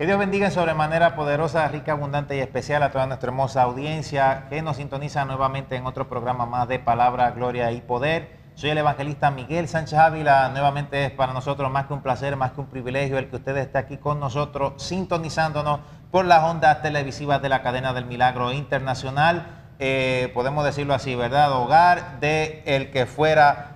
Que Dios bendiga en sobremanera poderosa, rica, abundante y especial a toda nuestra hermosa audiencia que nos sintoniza nuevamente en otro programa más de Palabra, Gloria y Poder. Soy el evangelista Miguel Sánchez Ávila. Nuevamente es para nosotros más que un placer, más que un privilegio el que usted esté aquí con nosotros, sintonizándonos por las ondas televisivas de la cadena del Milagro Internacional. Podemos decirlo así, ¿verdad? Hogar de el que fuera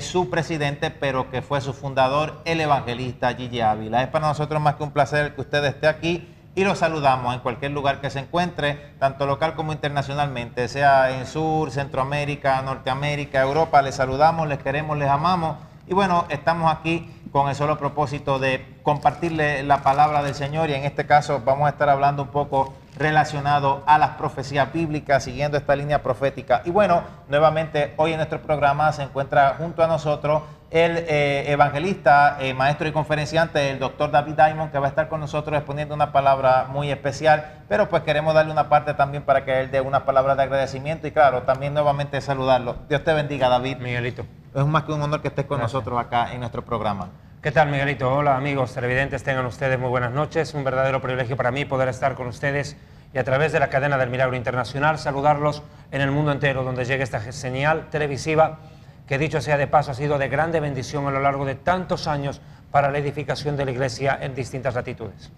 su presidente, pero que fue su fundador, el evangelista Gigi Ávila. Es para nosotros más que un placer que usted esté aquí y lo saludamos en cualquier lugar que se encuentre, tanto local como internacionalmente, sea en Sur, Centroamérica, Norteamérica, Europa. Les saludamos, les queremos, les amamos y bueno, estamos aquí con el solo propósito de compartirle la palabra del Señor y en este caso vamos a estar hablando un poco relacionado a las profecías bíblicas, siguiendo esta línea profética. Y bueno, nuevamente hoy en nuestro programa se encuentra junto a nosotros el evangelista, maestro y conferenciante, el doctor David Diamond, que va a estar con nosotros exponiendo una palabra muy especial, pero pues queremos darle una parte también para que él dé una palabra de agradecimiento y claro, también nuevamente saludarlo. Dios te bendiga, David. Miguelito. Es más que un honor que estés con nosotros acá en nuestro programa. ¿Qué tal, Miguelito? Hola, amigos televidentes, tengan ustedes muy buenas noches. Un verdadero privilegio para mí poder estar con ustedes y a través de la cadena del Milagro Internacional saludarlos en el mundo entero donde llegue esta señal televisiva que, dicho sea de paso, ha sido de grande bendición a lo largo de tantos años para la edificación de la iglesia en distintas latitudes.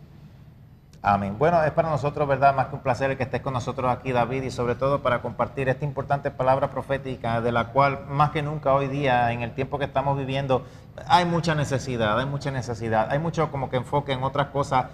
Amén. Bueno, es para nosotros, ¿verdad?, más que un placer el que estés con nosotros aquí, David, y sobre todo para compartir esta importante palabra profética de la cual más que nunca hoy día, en el tiempo que estamos viviendo, hay mucha necesidad, hay mucho como que enfoque en otras cosas,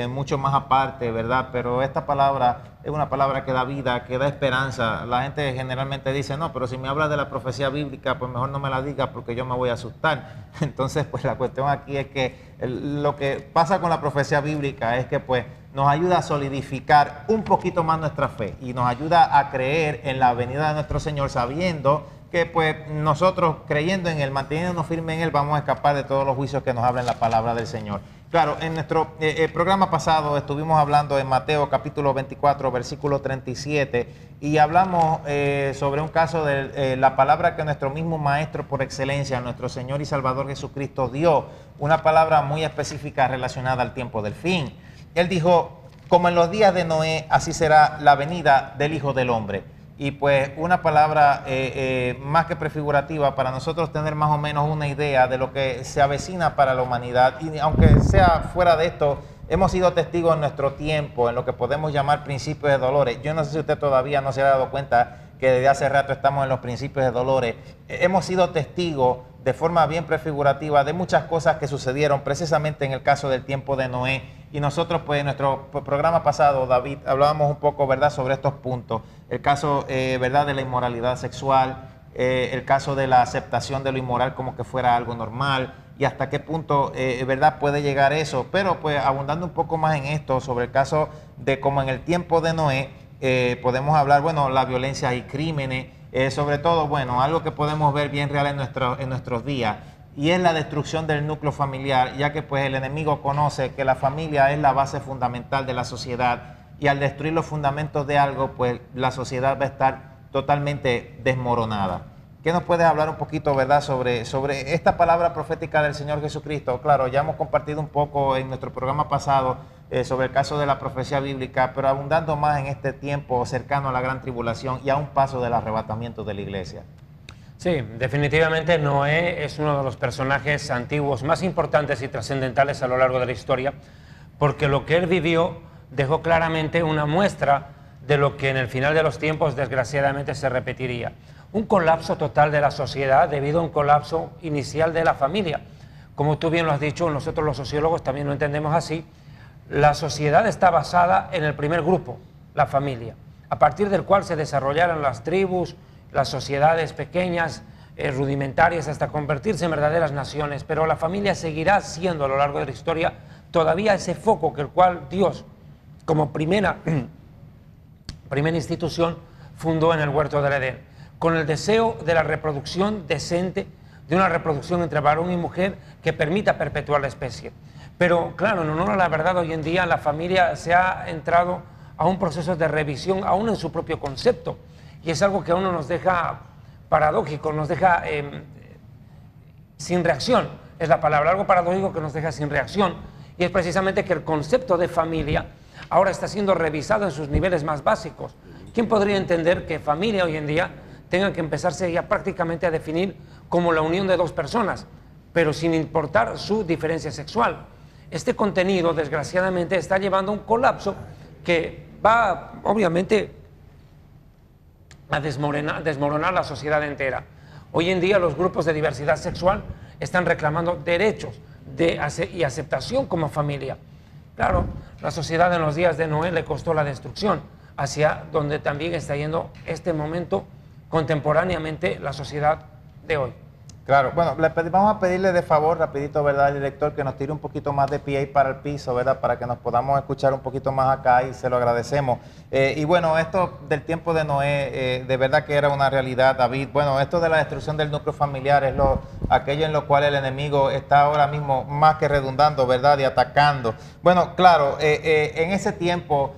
mucho más aparte, ¿verdad? Pero esta palabra es una palabra que da vida, que da esperanza. La gente generalmente dice, no, pero si me hablas de la profecía bíblica, pues mejor no me la digas porque yo me voy a asustar. Entonces, pues la cuestión aquí es que lo que pasa con la profecía bíblica es que pues nos ayuda a solidificar un poquito más nuestra fe y nos ayuda a creer en la venida de nuestro Señor sabiendo que pues nosotros creyendo en Él, manteniéndonos firmes en Él, vamos a escapar de todos los juicios que nos habla en la palabra del Señor. Claro, en nuestro programa pasado estuvimos hablando en Mateo capítulo 24, versículo 37, y hablamos sobre un caso de la palabra que nuestro mismo Maestro por excelencia, nuestro Señor y Salvador Jesucristo dio, una palabra muy específica relacionada al tiempo del fin. Él dijo, como en los días de Noé, así será la venida del Hijo del Hombre. Y pues una palabra más que prefigurativa para nosotros tener más o menos una idea de lo que se avecina para la humanidad. Y aunque sea fuera de esto, hemos sido testigos en nuestro tiempo, en lo que podemos llamar principios de dolores. Yo no sé si usted todavía no se ha dado cuenta que desde hace rato estamos en los principios de dolores. Hemos sido testigos de forma bien prefigurativa de muchas cosas que sucedieron precisamente en el caso del tiempo de Noé. Y nosotros, pues, en nuestro programa pasado, David, hablábamos un poco, ¿verdad?, sobre estos puntos. El caso, ¿verdad?, de la inmoralidad sexual, el caso de la aceptación de lo inmoral como que fuera algo normal y hasta qué punto, ¿verdad?, puede llegar eso. Pero, pues, abundando un poco más en esto, sobre el caso de cómo en el tiempo de Noé, podemos hablar, bueno, la violencia y crímenes, sobre todo, bueno, algo que podemos ver bien real en nuestros días, y es la destrucción del núcleo familiar, ya que pues el enemigo conoce que la familia es la base fundamental de la sociedad y al destruir los fundamentos de algo, pues la sociedad va a estar totalmente desmoronada. ¿Qué nos puedes hablar un poquito, verdad, sobre esta palabra profética del Señor Jesucristo? Claro, ya hemos compartido un poco en nuestro programa pasado sobre el caso de la profecía bíblica, pero abundando más en este tiempo cercano a la gran tribulación y a un paso del arrebatamiento de la iglesia. Sí, definitivamente Noé es uno de los personajes antiguos más importantes y trascendentales a lo largo de la historia, porque lo que él vivió dejó claramente una muestra de lo que en el final de los tiempos desgraciadamente se repetiría. Un colapso total de la sociedad debido a un colapso inicial de la familia. Como tú bien lo has dicho, nosotros los sociólogos también lo entendemos así. La sociedad está basada en el primer grupo, la familia, a partir del cual se desarrollaron las tribus, las sociedades pequeñas, rudimentarias, hasta convertirse en verdaderas naciones, pero la familia seguirá siendo a lo largo de la historia todavía ese foco que el cual Dios, como primera institución, fundó en el huerto del Edén, con el deseo de la reproducción decente, de una reproducción entre varón y mujer que permita perpetuar la especie. Pero claro, en honor a la verdad, hoy en día la familia se ha entrado a un proceso de revisión aún en su propio concepto. Y es algo que a uno nos deja paradójico, nos deja sin reacción, es la palabra, algo paradójico que nos deja sin reacción. Y es precisamente que el concepto de familia ahora está siendo revisado en sus niveles más básicos. ¿Quién podría entender que familia hoy en día tenga que empezarse ya prácticamente a definir como la unión de dos personas, pero sin importar su diferencia sexual? Este contenido, desgraciadamente, está llevando a un colapso que va, obviamente, a desmoronar la sociedad entera. Hoy en día los grupos de diversidad sexual están reclamando derechos y aceptación como familia. Claro, la sociedad en los días de Noé le costó la destrucción, hacia donde también está yendo este momento contemporáneamente la sociedad de hoy. Claro, bueno, vamos a pedirle de favor rapidito, ¿verdad?, al director, que nos tire un poquito más de PA para el piso, ¿verdad?, para que nos podamos escuchar un poquito más acá, y se lo agradecemos. Y bueno, esto del tiempo de Noé, de verdad que era una realidad, David. Bueno, esto de la destrucción del núcleo familiar es aquello en lo cual el enemigo está ahora mismo más que redundando, ¿verdad?, y atacando. Bueno, claro, en ese tiempo...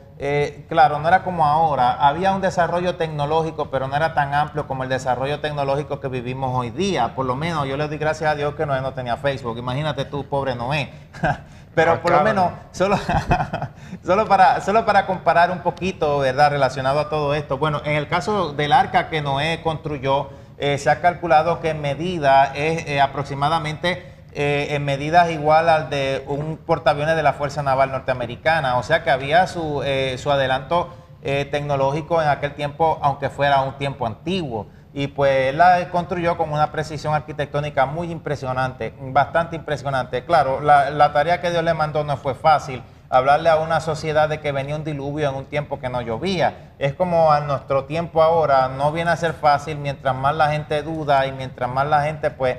claro, no era como ahora, había un desarrollo tecnológico, pero no era tan amplio como el desarrollo tecnológico que vivimos hoy día. Por lo menos yo le doy gracias a Dios que Noé no tenía Facebook. Imagínate tú, pobre Noé. Pero por lo menos, solo para comparar un poquito, ¿verdad?, relacionado a todo esto. Bueno, en el caso del arca que Noé construyó, se ha calculado que en medida es aproximadamente... en medidas igual al de un portaaviones de la Fuerza Naval Norteamericana. O sea que había su adelanto tecnológico en aquel tiempo, aunque fuera un tiempo antiguo. Y pues él la construyó con una precisión arquitectónica muy impresionante, bastante impresionante. Claro, la tarea que Dios le mandó no fue fácil. Hablarle a una sociedad de que venía un diluvio en un tiempo que no llovía. Es como a nuestro tiempo ahora, no viene a ser fácil mientras más la gente duda y mientras más la gente pues...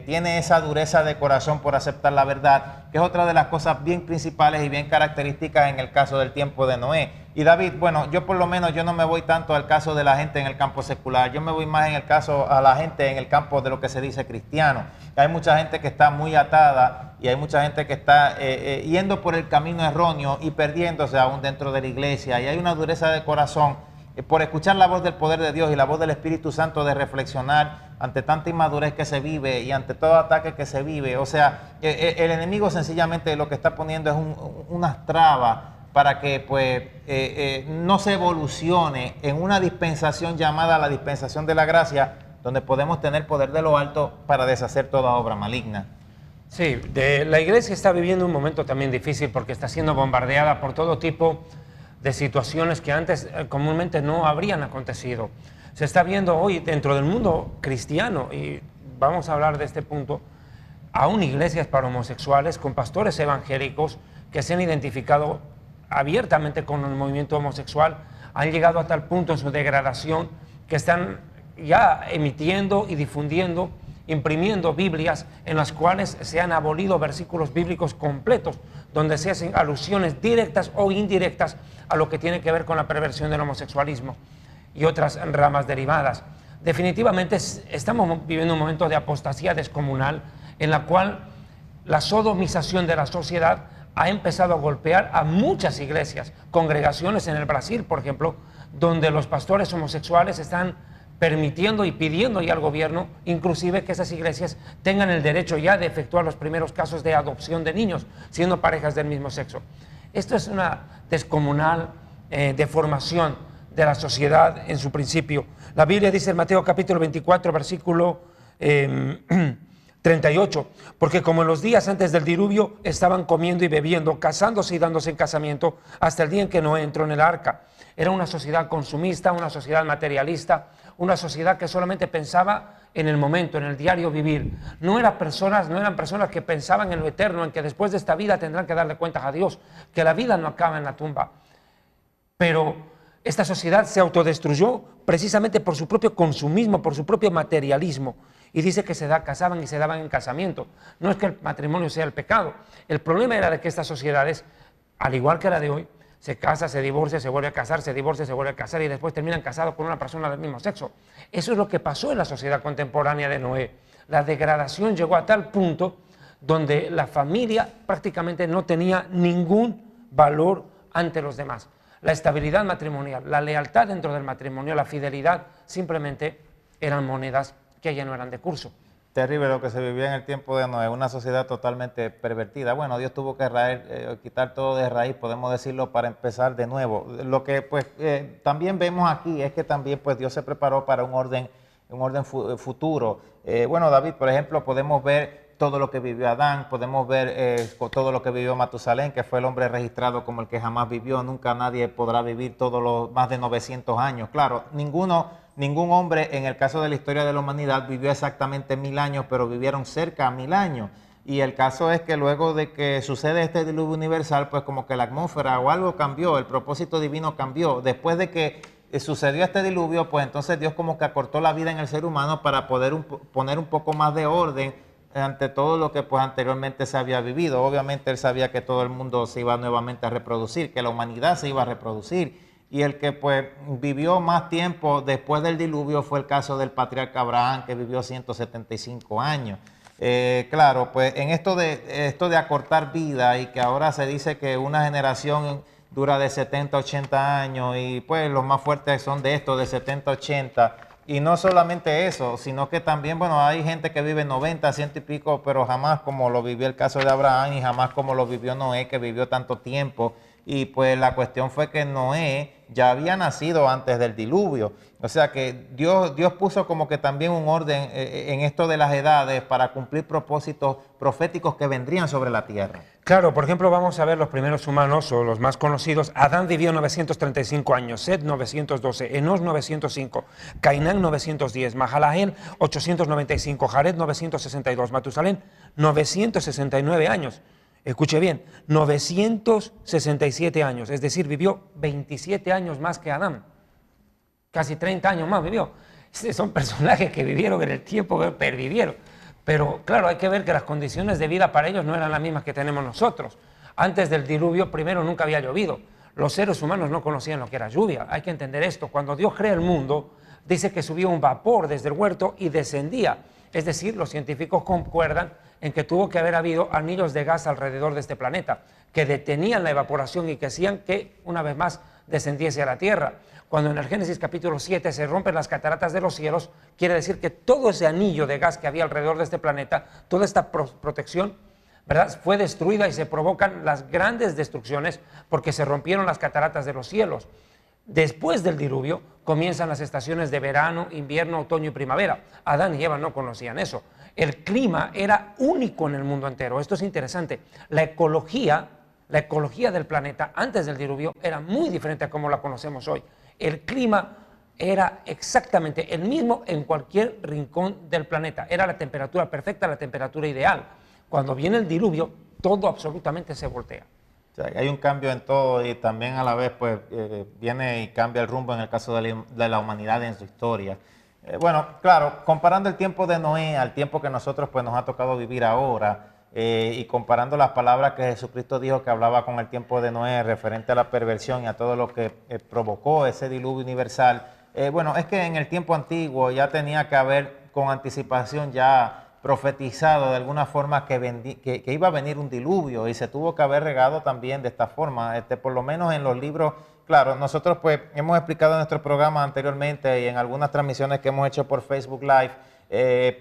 tiene esa dureza de corazón por aceptar la verdad, que es otra de las cosas bien principales y bien características en el caso del tiempo de Noé. Y David, bueno, yo por lo menos yo no me voy tanto al caso de la gente en el campo secular, yo me voy más en el caso a la gente en el campo de lo que se dice cristiano. Hay mucha gente que está muy atada y hay mucha gente que está yendo por el camino erróneo y perdiéndose aún dentro de la iglesia, y hay una dureza de corazón por escuchar la voz del poder de Dios y la voz del Espíritu Santo, de reflexionar ante tanta inmadurez que se vive y ante todo ataque que se vive. O sea, el enemigo sencillamente lo que está poniendo es unas trabas para que pues no se evolucione en una dispensación llamada la dispensación de la gracia, donde podemos tener poder de lo alto para deshacer toda obra maligna. Sí, la iglesia está viviendo un momento también difícil porque está siendo bombardeada por todo tipo de situaciones que antes comúnmente no habrían acontecido. Se está viendo hoy dentro del mundo cristiano, y vamos a hablar de este punto, aún iglesias para homosexuales con pastores evangélicos que se han identificado abiertamente con el movimiento homosexual, han llegado a tal punto en su degradación que están ya emitiendo y difundiendo, imprimiendo Biblias en las cuales se han abolido versículos bíblicos completos, donde se hacen alusiones directas o indirectas a lo que tiene que ver con la perversión del homosexualismo y otras ramas derivadas. Definitivamente estamos viviendo un momento de apostasía descomunal en la cual la sodomización de la sociedad ha empezado a golpear a muchas iglesias, congregaciones en el Brasil, por ejemplo, donde los pastores homosexuales están permitiendo y pidiendo ya al gobierno, inclusive, que esas iglesias tengan el derecho ya de efectuar los primeros casos de adopción de niños, siendo parejas del mismo sexo. Esto es una descomunal deformación de la sociedad en su principio. La Biblia dice en Mateo capítulo 24, versículo 38, porque como en los días antes del diluvio estaban comiendo y bebiendo, casándose y dándose en casamiento, hasta el día en que Noé entró en el arca. Era una sociedad consumista, una sociedad materialista, una sociedad que solamente pensaba en el momento, en el diario vivir. No eran personas que pensaban en lo eterno, en que después de esta vida tendrán que darle cuentas a Dios, que la vida no acaba en la tumba. Pero esta sociedad se autodestruyó precisamente por su propio consumismo, por su propio materialismo. Y dice que casaban y se daban en casamiento. No es que el matrimonio sea el pecado. El problema era de que estas sociedades, al igual que la de hoy, se casa, se divorcia, se vuelve a casar, se divorcia, se vuelve a casar y después terminan casados con una persona del mismo sexo. Eso es lo que pasó en la sociedad contemporánea de Noé. La degradación llegó a tal punto donde la familia prácticamente no tenía ningún valor ante los demás. La estabilidad matrimonial, la lealtad dentro del matrimonio, la fidelidad, simplemente eran monedas que ya no eran de curso. Terrible lo que se vivía en el tiempo de Noé, una sociedad totalmente pervertida. Bueno, Dios tuvo que quitar todo de raíz, podemos decirlo, para empezar de nuevo. Lo que pues también vemos aquí es que también pues Dios se preparó para un orden futuro. Bueno, David, por ejemplo, podemos ver todo lo que vivió Adán, podemos ver todo lo que vivió Matusalén, que fue el hombre registrado como el que jamás vivió. Nunca nadie podrá vivir todos los más de 900 años. Claro, ningún hombre en el caso de la historia de la humanidad vivió exactamente 1000 años, pero vivieron cerca a 1000 años. Y el caso es que luego de que sucede este diluvio universal, pues como que la atmósfera o algo cambió, el propósito divino cambió. Después de que sucedió este diluvio, pues entonces Dios como que acortó la vida en el ser humano para poder poner un poco más de orden ante todo lo que pues anteriormente se había vivido. Obviamente él sabía que todo el mundo se iba nuevamente a reproducir, que la humanidad se iba a reproducir. Y el que pues vivió más tiempo después del diluvio fue el caso del patriarca Abraham, que vivió 175 años. Claro, pues en esto de acortar vida y que ahora se dice que una generación dura de 70 a 80 años y pues los más fuertes son de estos de 70 a 80. Y no solamente eso, sino que también, bueno, hay gente que vive 90, 100 y pico, pero jamás como lo vivió el caso de Abraham y jamás como lo vivió Noé, que vivió tanto tiempo. Y pues la cuestión fue que Noé ya había nacido antes del diluvio. O sea que Dios puso como que también un orden en esto de las edades para cumplir propósitos proféticos que vendrían sobre la tierra. Claro, por ejemplo, vamos a ver los primeros humanos o los más conocidos. Adán vivió 935 años, Set 912, Enos 905, Cainán 910, Mahalaleel 895, Jared 962, Matusalén 969 años. Escuche bien, 967 años, es decir, vivió 27 años más que Adán. Casi 30 años más vivió. Son personajes que vivieron en el tiempo que pervivieron. Pero claro, hay que ver que las condiciones de vida para ellos no eran las mismas que tenemos nosotros. Antes del diluvio, primero, nunca había llovido. Los seres humanos no conocían lo que era lluvia. Hay que entender esto. Cuando Dios crea el mundo, dice que subía un vapor desde el huerto y descendía. Es decir, los científicos concuerdan en que tuvo que haber habido anillos de gas alrededor de este planeta que detenían la evaporación y que hacían que, una vez más, descendiese a la Tierra. Cuando en el Génesis capítulo 7 se rompen las cataratas de los cielos, quiere decir que todo ese anillo de gas que había alrededor de este planeta, toda esta protección, ¿verdad?, fue destruida y se provocan las grandes destrucciones porque se rompieron las cataratas de los cielos. Después del diluvio comienzan las estaciones de verano, invierno, otoño y primavera. Adán y Eva no conocían eso. El clima era único en el mundo entero. Esto es interesante. La ecología del planeta antes del diluvio era muy diferente a como la conocemos hoy. El clima era exactamente el mismo en cualquier rincón del planeta. Era la temperatura perfecta, la temperatura ideal. Cuando viene el diluvio, todo absolutamente se voltea. O sea, hay un cambio en todo y también a la vez pues viene y cambia el rumbo en el caso de la humanidad en su historia. Bueno, claro, comparando el tiempo de Noé al tiempo que nosotros pues nos ha tocado vivir ahora y comparando las palabras que Jesucristo dijo que hablaba con el tiempo de Noé referente a la perversión y a todo lo que provocó ese diluvio universal. Bueno, es que en el tiempo antiguo ya tenía que haber con anticipación ya profetizado de alguna forma que iba a venir un diluvio y se tuvo que haber regado también de esta forma, por lo menos en los libros. Claro, nosotros pues hemos explicado en nuestro programa anteriormente y en algunas transmisiones que hemos hecho por Facebook Live,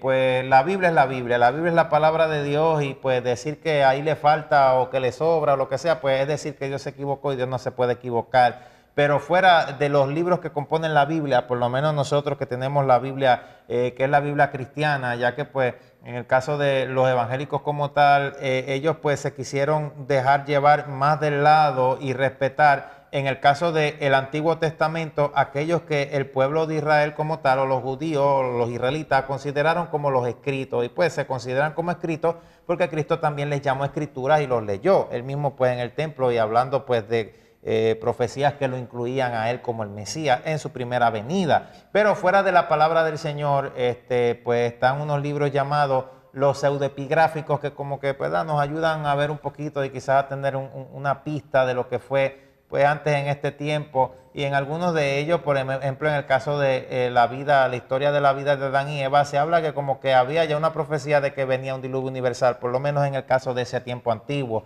pues la Biblia es la palabra de Dios y pues decir que ahí le falta o que le sobra o lo que sea, pues es decir que Dios se equivocó y Dios no se puede equivocar. Pero fuera de los libros que componen la Biblia, por lo menos nosotros que tenemos la Biblia, que es la Biblia cristiana, ya que pues en el caso de los evangélicos como tal, ellos pues se quisieron dejar llevar más del lado y respetar, en el caso del Antiguo Testamento, aquellos que el pueblo de Israel como tal, o los judíos, o los israelitas, consideraron como los escritos, y pues se consideran como escritos porque Cristo también les llamó escrituras y los leyó, él mismo pues en el templo y hablando pues de profecías que lo incluían a él como el Mesías en su primera venida. Pero fuera de la palabra del Señor, pues están unos libros llamados los pseudoepigráficos que como que pues, nos ayudan a ver un poquito y quizás a tener una pista de lo que fue pues antes en este tiempo, y en algunos de ellos, por ejemplo en el caso de la historia de la vida de Adán y Eva, se habla que como que había ya una profecía de que venía un diluvio universal, por lo menos en el caso de ese tiempo antiguo.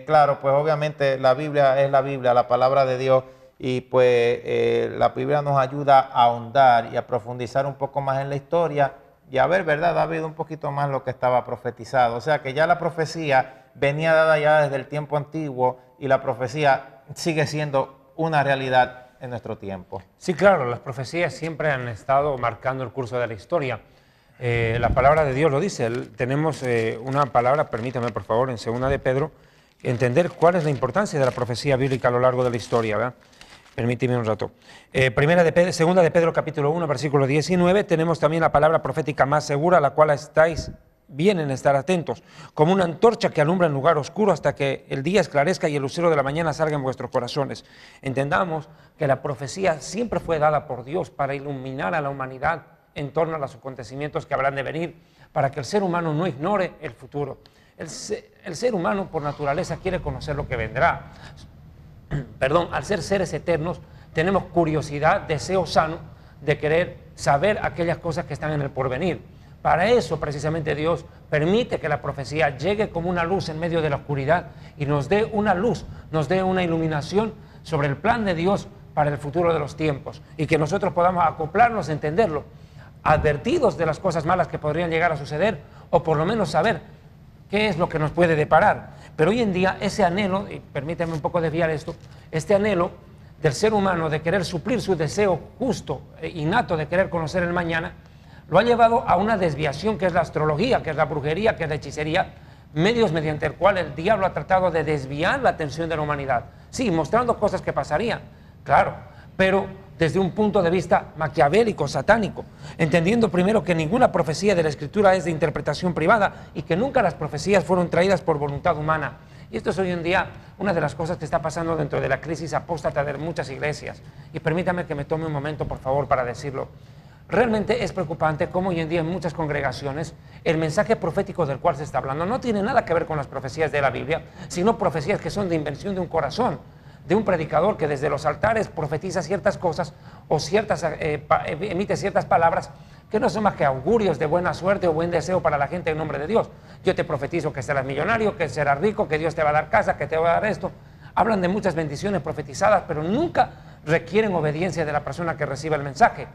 Claro, pues obviamente la Biblia es la Biblia, la palabra de Dios, y pues la Biblia nos ayuda a ahondar y a profundizar un poco más en la historia, y a ver, ¿verdad, David? Un poquito más lo que estaba profetizado. O sea que ya la profecía venía dada ya desde el tiempo antiguo y la profecía sigue siendo una realidad en nuestro tiempo. Sí, claro, las profecías siempre han estado marcando el curso de la historia. La palabra de Dios lo dice. Tenemos una palabra, permítame por favor, en 2 de Pedro, entender cuál es la importancia de la profecía bíblica a lo largo de la historia, ¿verdad? Permíteme un rato. Segunda de Pedro capítulo 1, versículo 19, tenemos también la palabra profética más segura, a la cual estáis bien en estar atentos, como una antorcha que alumbra en lugar oscuro hasta que el día esclarezca y el lucero de la mañana salga en vuestros corazones. Entendamos que la profecía siempre fue dada por Dios para iluminar a la humanidad en torno a los acontecimientos que habrán de venir, para que el ser humano no ignore el futuro. El ser humano por naturaleza quiere conocer lo que vendrá. Perdón, al ser seres eternos, tenemos curiosidad, deseo sano de querer saber aquellas cosas que están en el porvenir. Para eso, precisamente, Dios permite que la profecía llegue como una luz en medio de la oscuridad y nos dé una luz, nos dé una iluminación sobre el plan de Dios para el futuro de los tiempos y que nosotros podamos acoplarnos, entenderlo, advertidos de las cosas malas que podrían llegar a suceder o por lo menos saber qué es lo que nos puede deparar. Pero hoy en día ese anhelo, y permítame un poco desviar esto, este anhelo del ser humano de querer suplir su deseo justo, innato de querer conocer el mañana, lo ha llevado a una desviación que es la astrología, que es la brujería, que es la hechicería, medios mediante el cual el diablo ha tratado de desviar la atención de la humanidad. Sí, mostrando cosas que pasarían, claro, pero desde un punto de vista maquiavélico, satánico, entendiendo primero que ninguna profecía de la Escritura es de interpretación privada y que nunca las profecías fueron traídas por voluntad humana. Y esto es hoy en día una de las cosas que está pasando dentro de la crisis apóstata de muchas iglesias. Y permítame que me tome un momento, por favor, para decirlo. Realmente es preocupante cómo hoy en día en muchas congregaciones el mensaje profético del cual se está hablando no tiene nada que ver con las profecías de la Biblia, sino profecías que son de invención de un corazón, de un predicador que desde los altares profetiza ciertas cosas o emite ciertas palabras que no son más que augurios de buena suerte o buen deseo para la gente en nombre de Dios. Yo te profetizo que serás millonario, que serás rico, que Dios te va a dar casa, que te va a dar esto. Hablan de muchas bendiciones profetizadas, pero nunca requieren obediencia de la persona que recibe el mensaje.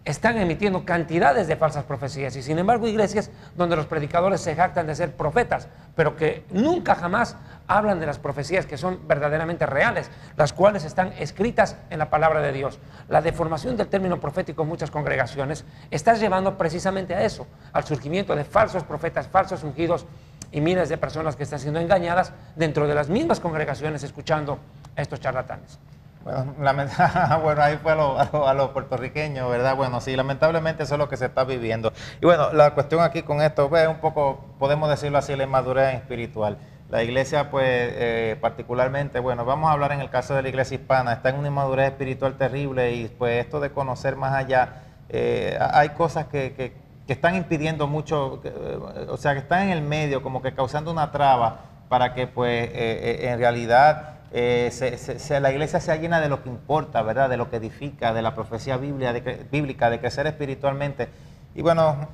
Están emitiendo cantidades de falsas profecías y sin embargo iglesias donde los predicadores se jactan de ser profetas, pero que nunca jamás hablan de las profecías que son verdaderamente reales, las cuales están escritas en la palabra de Dios. La deformación del término profético en muchas congregaciones está llevando precisamente a eso, al surgimiento de falsos profetas, falsos ungidos y miles de personas que están siendo engañadas dentro de las mismas congregaciones escuchando a estos charlatanes. Bueno, ahí fue a los puertorriqueños, ¿verdad? Bueno, sí, lamentablemente eso es lo que se está viviendo. Y bueno, la cuestión aquí con esto, un poco, podemos decirlo así, la inmadurez espiritual. La iglesia, pues, particularmente, bueno, vamos a hablar en el caso de la iglesia hispana, está en una inmadurez espiritual terrible y pues esto de conocer más allá, hay cosas que están impidiendo mucho, o sea, que están en el medio, como que causando una traba para que, pues, en realidad la iglesia sea llena de lo que importa, ¿verdad? De lo que edifica, de la profecía bíblica, de crecer espiritualmente. Y bueno,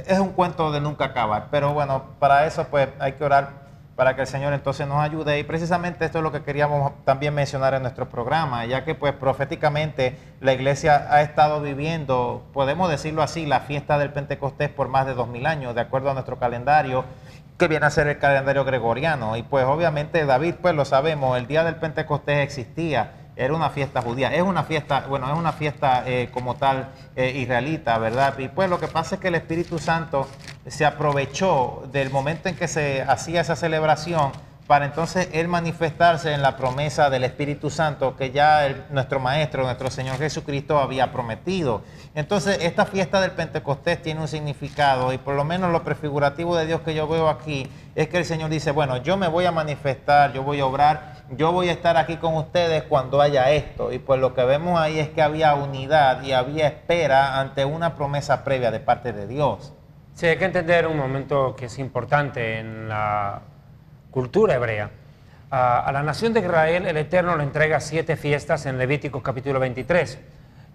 es un cuento de nunca acabar, pero bueno, para eso pues hay que orar para que el Señor entonces nos ayude. Y precisamente esto es lo que queríamos también mencionar en nuestro programa, ya que pues proféticamente la iglesia ha estado viviendo, podemos decirlo así, la fiesta del Pentecostés por más de 2000 años, de acuerdo a nuestro calendario, que viene a ser el calendario gregoriano. Y pues obviamente David, pues lo sabemos, el día del Pentecostés existía, era una fiesta judía, es una fiesta, bueno, es una fiesta como tal israelita, ¿verdad? Y pues lo que pasa es que el Espíritu Santo se aprovechó del momento en que se hacía esa celebración para entonces Él manifestarse en la promesa del Espíritu Santo que ya nuestro Maestro, nuestro Señor Jesucristo había prometido. Entonces esta fiesta del Pentecostés tiene un significado y por lo menos lo prefigurativo de Dios que yo veo aquí es que el Señor dice, bueno, yo me voy a manifestar, yo voy a obrar, yo voy a estar aquí con ustedes cuando haya esto. Y pues lo que vemos ahí es que había unidad y había espera ante una promesa previa de parte de Dios. Sí, hay que entender un momento que es importante en la cultura hebrea. A la nación de Israel el Eterno le entrega 7 fiestas en Levítico capítulo 23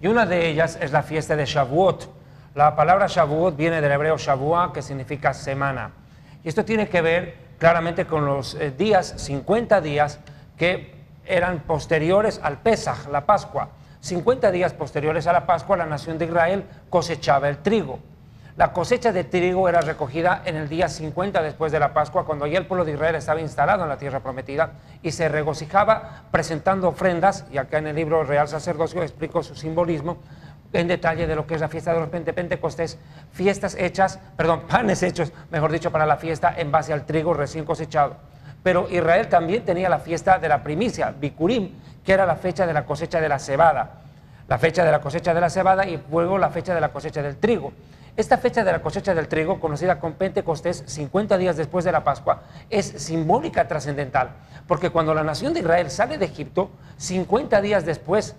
y una de ellas es la fiesta de Shavuot. La palabra Shavuot viene del hebreo Shavuah, que significa semana, y esto tiene que ver claramente con los 50 días que eran posteriores al Pesaj, la Pascua. 50 días posteriores a la Pascua la nación de Israel cosechaba el trigo. La cosecha de trigo era recogida en el día 50 después de la Pascua, cuando ya el pueblo de Israel estaba instalado en la tierra prometida y se regocijaba presentando ofrendas, y acá en el libro Real Sacerdocio explico su simbolismo en detalle de lo que es la fiesta de los Pentecostés, panes hechos, mejor dicho, para la fiesta en base al trigo recién cosechado. Pero Israel también tenía la fiesta de la primicia, Bikurim, que era la fecha de la cosecha de la cebada. La fecha de la cosecha de la cebada y luego la fecha de la cosecha del trigo. Esta fecha de la cosecha del trigo, conocida como Pentecostés, 50 días después de la Pascua, es simbólica trascendental, porque cuando la nación de Israel sale de Egipto, 50 días después,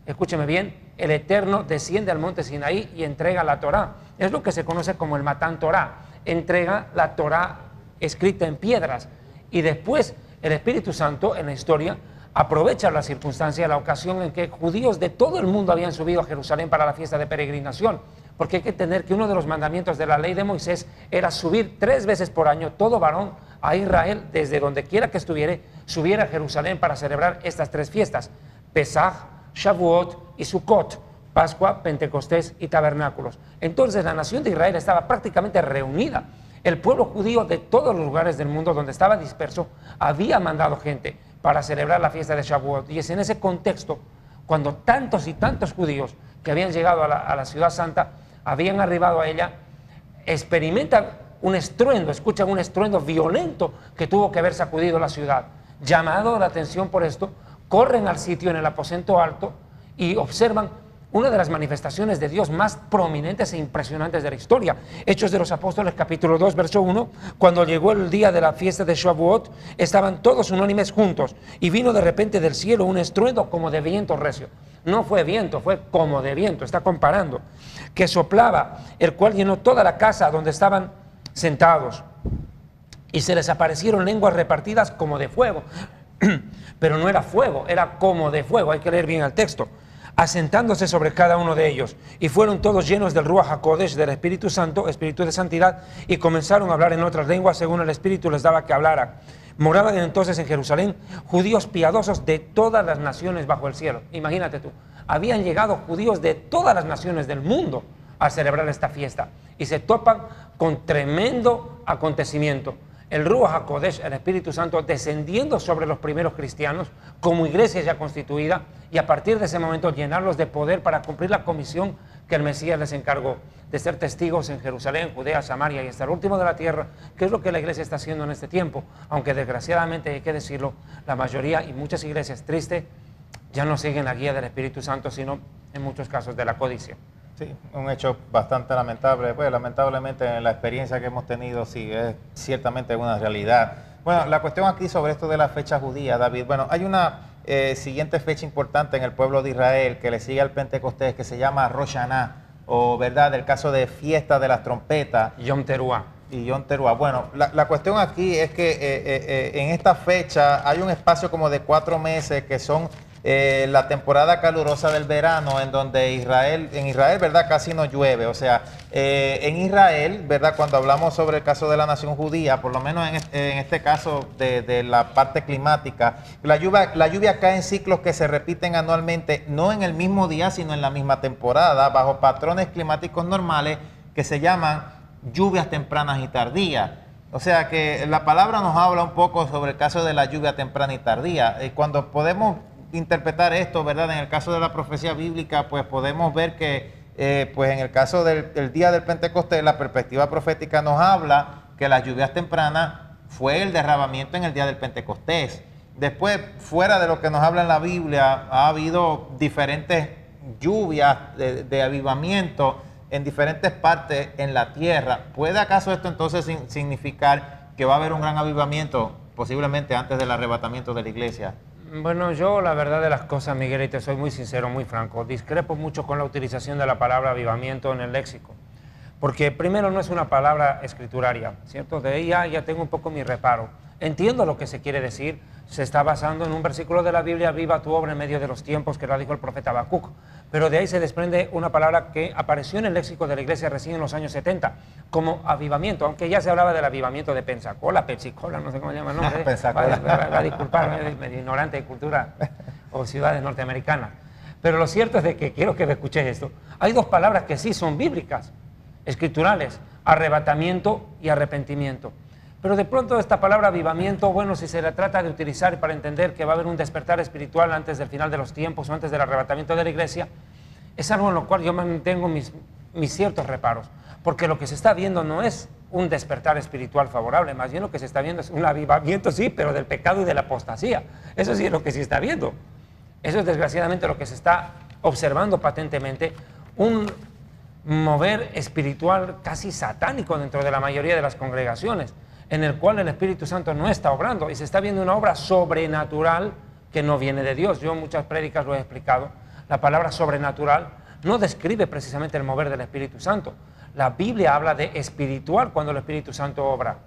escúcheme bien, el Eterno desciende al monte Sinaí y entrega la Torá. Es lo que se conoce como el Matán Torá. Entrega la Torá escrita en piedras. Y después el Espíritu Santo en la historia aprovecha la circunstancia, la ocasión en que judíos de todo el mundo habían subido a Jerusalén para la fiesta de peregrinación. Porque hay que entender que uno de los mandamientos de la ley de Moisés era subir 3 veces por año todo varón a Israel, desde donde quiera que estuviera, subiera a Jerusalén para celebrar estas 3 fiestas: Pesaj, Shavuot y Sukkot, Pascua, Pentecostés y Tabernáculos. Entonces la nación de Israel estaba prácticamente reunida. El pueblo judío de todos los lugares del mundo donde estaba disperso había mandado gente para celebrar la fiesta de Shavuot. Y es en ese contexto cuando tantos y tantos judíos que habían llegado a la ciudad santa, habían arribado a ella, experimentan un estruendo, escuchan un estruendo violento que tuvo que haber sacudido la ciudad. Llamado la atención por esto, corren al sitio en el aposento alto y observan una de las manifestaciones de Dios más prominentes e impresionantes de la historia. Hechos de los Apóstoles, capítulo 2, verso 1, cuando llegó el día de la fiesta de Shavuot, estaban todos unánimes juntos, y vino de repente del cielo un estruendo como de viento recio. No fue viento, fue como de viento, está comparando, que soplaba, el cual llenó toda la casa donde estaban sentados, y se les aparecieron lenguas repartidas como de fuego. Pero no era fuego, era como de fuego, hay que leer bien el texto, asentándose sobre cada uno de ellos, y fueron todos llenos del Ruach HaKodesh, del Espíritu Santo, Espíritu de Santidad, y comenzaron a hablar en otras lenguas según el Espíritu les daba que hablara. Moraban entonces en Jerusalén judíos piadosos de todas las naciones bajo el cielo. Imagínate tú, habían llegado judíos de todas las naciones del mundo a celebrar esta fiesta, y se topan con tremendo acontecimiento. El Ruach HaKodesh, el Espíritu Santo, descendiendo sobre los primeros cristianos como iglesia ya constituida, y a partir de ese momento llenarlos de poder para cumplir la comisión que el Mesías les encargó, de ser testigos en Jerusalén, Judea, Samaria y hasta el último de la tierra, que es lo que la iglesia está haciendo en este tiempo, aunque desgraciadamente, hay que decirlo, la mayoría y muchas iglesias, triste, ya no siguen la guía del Espíritu Santo, sino en muchos casos de la codicia. Sí, un hecho bastante lamentable. Pues lamentablemente la experiencia que hemos tenido sí es ciertamente una realidad. Bueno, la cuestión aquí sobre esto de la fecha judía, David, bueno, hay una siguiente fecha importante en el pueblo de Israel que le sigue al Pentecostés, que se llama Rosh Hashanah, o verdad, el caso de fiesta de las trompetas. Yom Teruah. Y Yom Teruah. Bueno, la cuestión aquí es que en esta fecha hay un espacio como de 4 meses que son la temporada calurosa del verano, en donde en Israel, ¿verdad?, casi no llueve. O sea, en Israel, ¿verdad?, cuando hablamos sobre el caso de la nación judía, por lo menos en este caso de la parte climática, la lluvia cae en ciclos que se repiten anualmente, no en el mismo día, sino en la misma temporada, bajo patrones climáticos normales que se llaman lluvias tempranas y tardías. O sea que la palabra nos habla un poco sobre el caso de la lluvia temprana y tardía. Cuando podemos interpretar esto, ¿verdad?, en el caso de la profecía bíblica, pues podemos ver que pues en el caso del día del Pentecostés, la perspectiva profética nos habla que las lluvias tempranas fue el derramamiento en el día del Pentecostés. Después, fuera de lo que nos habla en la Biblia, ha habido diferentes lluvias de avivamiento en diferentes partes en la tierra. ¿Puede acaso esto entonces significar que va a haber un gran avivamiento posiblemente antes del arrebatamiento de la iglesia? Bueno, yo la verdad de las cosas, Miguel, y te soy muy sincero, muy franco, discrepo mucho con la utilización de la palabra avivamiento en el léxico, porque primero no es una palabra escrituraria, ¿cierto? De ella ya tengo un poco mi reparo. Entiendo lo que se quiere decir, se está basando en un versículo de la Biblia, viva tu obra en medio de los tiempos, que lo dijo el profeta Habacuc, pero de ahí se desprende una palabra que apareció en el léxico de la iglesia recién en los años 70, como avivamiento, aunque ya se hablaba del avivamiento de Pensacola, Pepsi-Cola, no sé cómo se llama el nombre. Pensacola. Va a disculpar, medio ignorante de cultura o ciudades norteamericanas. Pero lo cierto es de que quiero que me escuches esto. Hay 2 palabras que sí son bíblicas, escriturales: arrebatamiento y arrepentimiento. Pero de pronto esta palabra avivamiento, bueno, si se la trata de utilizar para entender que va a haber un despertar espiritual antes del final de los tiempos o antes del arrebatamiento de la iglesia, es algo en lo cual yo mantengo mis ciertos reparos, porque lo que se está viendo no es un despertar espiritual favorable, más bien lo que se está viendo es un avivamiento, sí, pero del pecado y de la apostasía. Eso sí es lo que se está viendo. Eso es desgraciadamente lo que se está observando patentemente, un mover espiritual casi satánico dentro de la mayoría de las congregaciones, en el cual el Espíritu Santo no está obrando y se está viendo una obra sobrenatural que no viene de Dios. Yo en muchas prédicas lo he explicado. La palabra sobrenatural no describe precisamente el mover del Espíritu Santo. La Biblia habla de espiritual cuando el Espíritu Santo obra,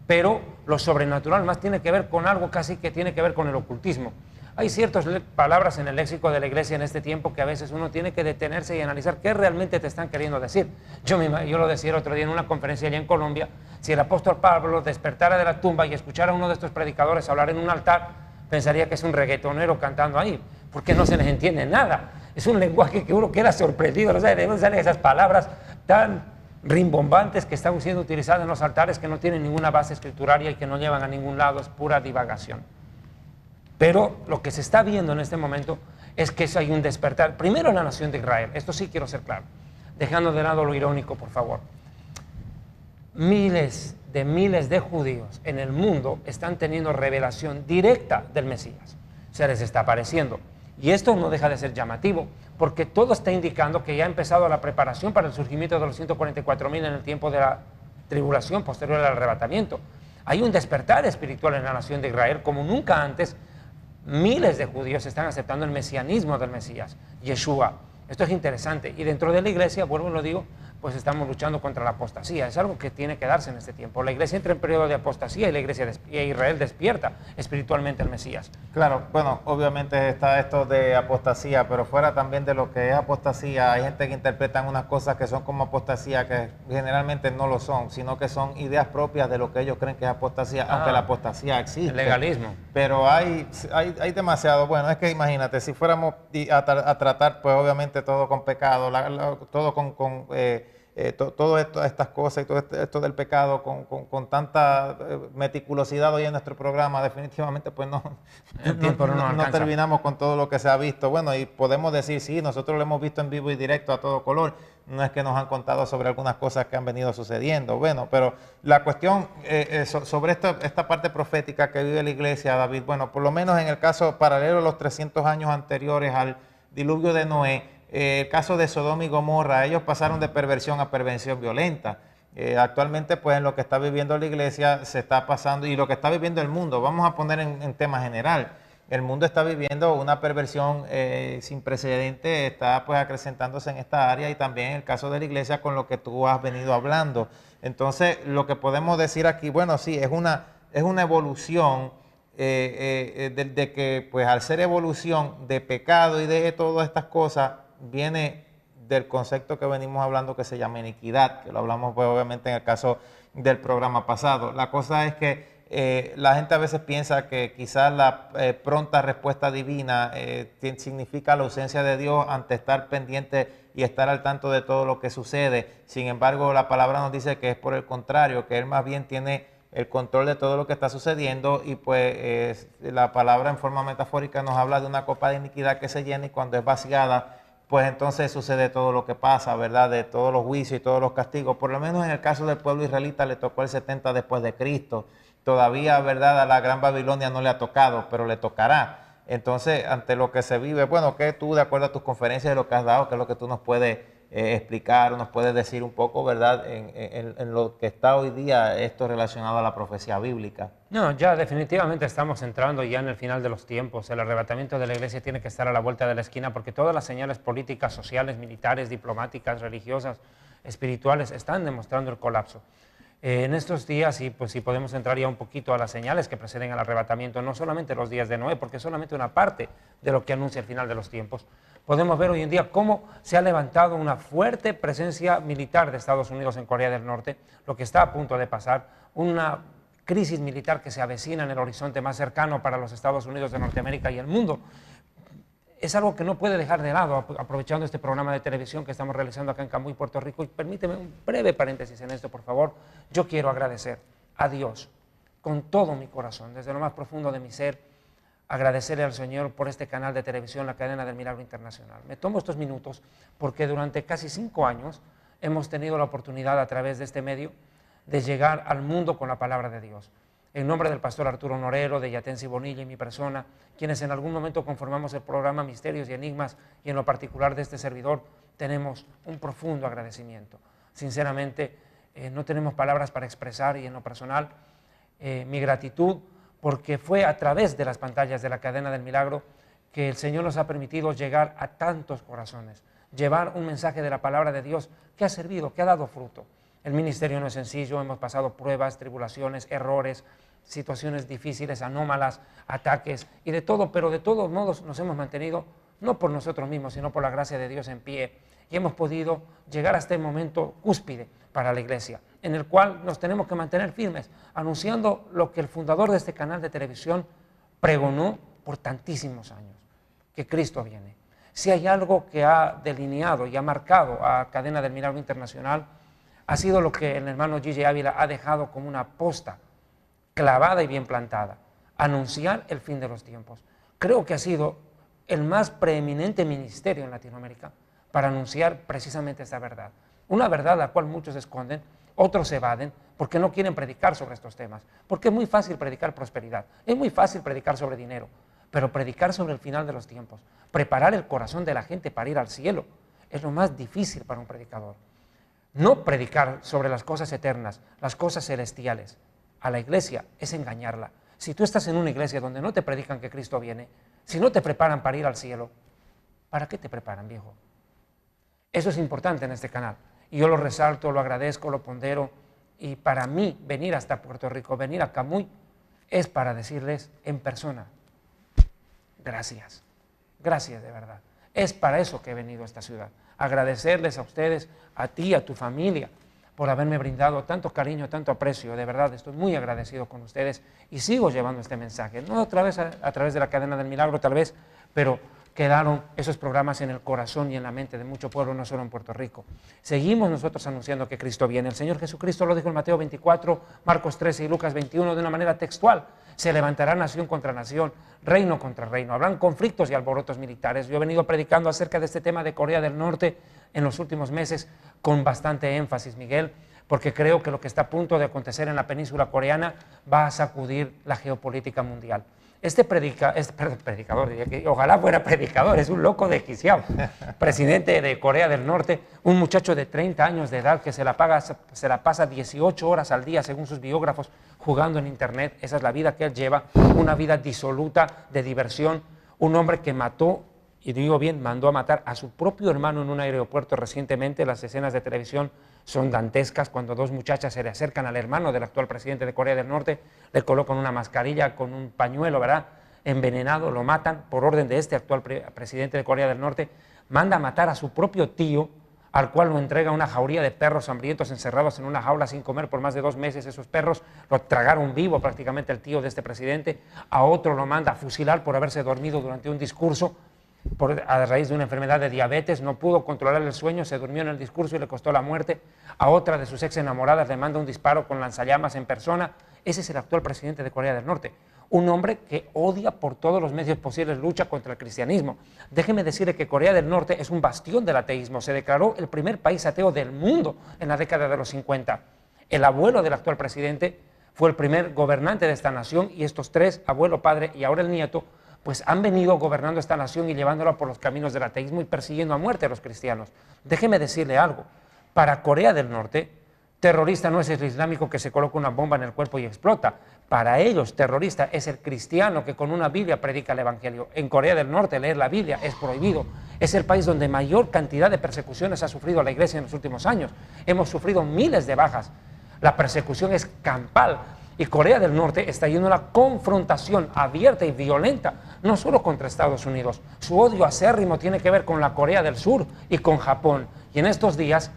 pero lo sobrenatural más tiene que ver con algo casi que tiene que ver con el ocultismo. Hay ciertas palabras en el léxico de la iglesia en este tiempo que a veces uno tiene que detenerse y analizar qué realmente te están queriendo decir. Yo lo decía el otro día en una conferencia allá en Colombia: si el apóstol Pablo despertara de la tumba y escuchara a uno de estos predicadores hablar en un altar, pensaría que es un reggaetonero cantando ahí, porque no se les entiende nada. Es un lenguaje que uno queda sorprendido, no sabe de dónde salen esas palabras tan rimbombantes que están siendo utilizadas en los altares, que no tienen ninguna base escrituraria y que no llevan a ningún lado, es pura divagación. Pero lo que se está viendo en este momento es que hay un despertar, primero en la nación de Israel. Esto sí quiero ser claro, dejando de lado lo irónico, por favor. Miles de judíos en el mundo están teniendo revelación directa del Mesías. Se les está apareciendo. Y esto no deja de ser llamativo, porque todo está indicando que ya ha empezado la preparación para el surgimiento de los 144,000 en el tiempo de la tribulación posterior al arrebatamiento. Hay un despertar espiritual en la nación de Israel como nunca antes. Miles de judíos están aceptando el mesianismo del Mesías, Yeshua. Esto es interesante. Y dentro de la iglesia, vuelvo y lo digo, pues estamos luchando contra la apostasía. Es algo que tiene que darse en este tiempo. La iglesia entra en periodo de apostasía y la iglesia y Israel despierta espiritualmente al Mesías. Claro, bueno, obviamente está esto de apostasía, pero fuera también de lo que es apostasía, hay gente que interpretan unas cosas que son como apostasía, que generalmente no lo son, sino que son ideas propias de lo que ellos creen que es apostasía, aunque la apostasía existe. El legalismo. Pero hay demasiado. Bueno, es que imagínate, si fuéramos a tratar, pues obviamente todo con pecado, todo con todo esto, estas cosas y todo esto del pecado con tanta meticulosidad hoy en nuestro programa, definitivamente pues no terminamos con todo lo que se ha visto. Bueno, y podemos decir, sí, nosotros lo hemos visto en vivo y directo a todo color, no es que nos han contado sobre algunas cosas que han venido sucediendo. Bueno, pero la cuestión sobre esta parte profética que vive la iglesia, David, bueno, por lo menos en el caso paralelo a los 300 años anteriores al diluvio de Noé, el caso de Sodoma y Gomorra, ellos pasaron de perversión a perversión violenta. Actualmente, pues en lo que está viviendo la iglesia se está pasando, y lo que está viviendo el mundo, vamos a poner en tema general, el mundo está viviendo una perversión sin precedente, está pues acrecentándose en esta área, y también en el caso de la iglesia con lo que tú has venido hablando. Entonces, lo que podemos decir aquí, bueno, sí, es una evolución de que pues al ser evolución de pecado y de todas estas cosas, viene del concepto que venimos hablando que se llama iniquidad, que lo hablamos pues obviamente en el caso del programa pasado. La cosa es que la gente a veces piensa que quizás la pronta respuesta divina significa la ausencia de Dios ante estar pendiente y estar al tanto de todo lo que sucede. Sin embargo, la palabra nos dice que es por el contrario, que Él más bien tiene el control de todo lo que está sucediendo, y pues la palabra en forma metafórica nos habla de una copa de iniquidad que se llena, y cuando es vaciada, pues entonces sucede todo lo que pasa, ¿verdad? De todos los juicios y todos los castigos. Por lo menos en el caso del pueblo israelita le tocó el 70 después de Cristo. Todavía, ¿verdad? A la Gran Babilonia no le ha tocado, pero le tocará. Entonces, ante lo que se vive, bueno, ¿qué tú, de acuerdo a tus conferencias, de lo que has dado, qué es lo que tú nos puedes explicar, nos puedes decir un poco, ¿verdad? En lo que está hoy día esto relacionado a la profecía bíblica. No, ya definitivamente estamos entrando ya en el final de los tiempos. El arrebatamiento de la iglesia tiene que estar a la vuelta de la esquina, porque todas las señales políticas, sociales, militares, diplomáticas, religiosas, espirituales están demostrando el colapso. En estos días, y pues si podemos entrar ya un poquito a las señales que preceden al arrebatamiento, no solamente los días de Noé, porque es solamente una parte de lo que anuncia el final de los tiempos. Podemos ver hoy en día cómo se ha levantado una fuerte presencia militar de Estados Unidos en Corea del Norte, lo que está a punto de pasar, una crisis militar que se avecina en el horizonte más cercano para los Estados Unidos de Norteamérica y el mundo. es algo que no puede dejar de lado, aprovechando este programa de televisión que estamos realizando acá en Camuy, Puerto Rico. Y permíteme un breve paréntesis en esto, por favor. Yo quiero agradecer a Dios con todo mi corazón, desde lo más profundo de mi ser, agradecerle al Señor por este canal de televisión, la Cadena del Milagro Internacional. Me tomo estos minutos porque durante casi 5 años hemos tenido la oportunidad a través de este medio de llegar al mundo con la palabra de Dios. En nombre del pastor Arturo Norero, de Yatensi Bonilla y mi persona, quienes en algún momento conformamos el programa Misterios y Enigmas, y en lo particular de este servidor, tenemos un profundo agradecimiento. Sinceramente, no tenemos palabras para expresar, y en lo personal, mi gratitud, porque fue a través de las pantallas de la Cadena del Milagro que el Señor nos ha permitido llegar a tantos corazones, llevar un mensaje de la palabra de Dios que ha servido, que ha dado fruto. El ministerio no es sencillo, hemos pasado pruebas, tribulaciones, errores, situaciones difíciles, anómalas, ataques y de todo, pero de todos modos nos hemos mantenido, no por nosotros mismos, sino por la gracia de Dios en pie, y hemos podido llegar a este momento cúspide para la iglesia, en el cual nos tenemos que mantener firmes, anunciando lo que el fundador de este canal de televisión pregonó por tantísimos años, que Cristo viene. Si hay algo que ha delineado y ha marcado a Cadena del Milagro Internacional, ha sido lo que el hermano Gigi Ávila ha dejado como una posta clavada y bien plantada: anunciar el fin de los tiempos. Creo que ha sido el más preeminente ministerio en Latinoamérica para anunciar precisamente esta verdad. Una verdad la cual muchos esconden, otros evaden, porque no quieren predicar sobre estos temas. Porque es muy fácil predicar prosperidad, es muy fácil predicar sobre dinero, pero predicar sobre el final de los tiempos, preparar el corazón de la gente para ir al cielo, es lo más difícil para un predicador. No predicar sobre las cosas eternas, las cosas celestiales, a la iglesia es engañarla. Si tú estás en una iglesia donde no te predican que Cristo viene, si no te preparan para ir al cielo, ¿para qué te preparan, viejo? Eso es importante en este canal. Y yo lo resalto, lo agradezco, lo pondero. Y para mí, venir hasta Puerto Rico, venir a Camuy, es para decirles en persona: gracias, gracias de verdad. Es para eso que he venido a esta ciudad. Agradecerles a ustedes, a ti, a tu familia, por haberme brindado tanto cariño, tanto aprecio. De verdad, estoy muy agradecido con ustedes y sigo llevando este mensaje. No otra vez a través de la Cadena del Milagro, tal vez, pero quedaron esos programas en el corazón y en la mente de mucho pueblo, no solo en Puerto Rico. Seguimos nosotros anunciando que Cristo viene. El Señor Jesucristo lo dijo en Mateo 24, Marcos 13 y Lucas 21 de una manera textual: se levantará nación contra nación, reino contra reino. Habrán conflictos y alborotos militares. Yo he venido predicando acerca de este tema de Corea del Norte en los últimos meses con bastante énfasis, Miguel, porque creo que lo que está a punto de acontecer en la península coreana va a sacudir la geopolítica mundial. Este predicador, diría que ojalá fuera predicador, es un loco desquiciado, presidente de Corea del Norte, un muchacho de 30 años de edad que se la pasa 18 horas al día, según sus biógrafos, jugando en internet. Esa es la vida que él lleva, una vida disoluta de diversión. Un hombre que mató, y digo bien, mandó a matar a su propio hermano en un aeropuerto recientemente. Las escenas de televisión son dantescas cuando dos muchachas se le acercan al hermano del actual presidente de Corea del Norte, le colocan una mascarilla con un pañuelo, ¿verdad?, envenenado, lo matan por orden de este actual presidente de Corea del Norte. Manda a matar a su propio tío, al cual lo entrega a una jauría de perros hambrientos encerrados en una jaula sin comer por más de 2 meses. Esos perros lo tragaron vivo prácticamente el tío de este presidente. A otro lo manda a fusilar por haberse dormido durante un discurso. A raíz de una enfermedad de diabetes, no pudo controlar el sueño, se durmió en el discurso y le costó la muerte. A otra de sus ex enamoradas le manda un disparo con lanzallamas en persona. Ese es el actual presidente de Corea del Norte, un hombre que odia por todos los medios posibles, lucha contra el cristianismo. Déjeme decirle que Corea del Norte es un bastión del ateísmo. Se declaró el primer país ateo del mundo en la década de los 50. El abuelo del actual presidente fue el primer gobernante de esta nación, y estos 3, abuelo, padre y ahora el nieto, pues han venido gobernando esta nación y llevándola por los caminos del ateísmo y persiguiendo a muerte a los cristianos. Déjeme decirle algo: para Corea del Norte, terrorista no es el islámico que se coloca una bomba en el cuerpo y explota. Para ellos, terrorista es el cristiano que con una Biblia predica el Evangelio. En Corea del Norte leer la Biblia es prohibido. Es el país donde mayor cantidad de persecuciones ha sufrido la iglesia en los últimos años. Hemos sufrido miles de bajas. La persecución es campal. Y Corea del Norte está yendo a una confrontación abierta y violenta, no solo contra Estados Unidos. Su odio acérrimo tiene que ver con la Corea del Sur y con Japón. Y en estos días,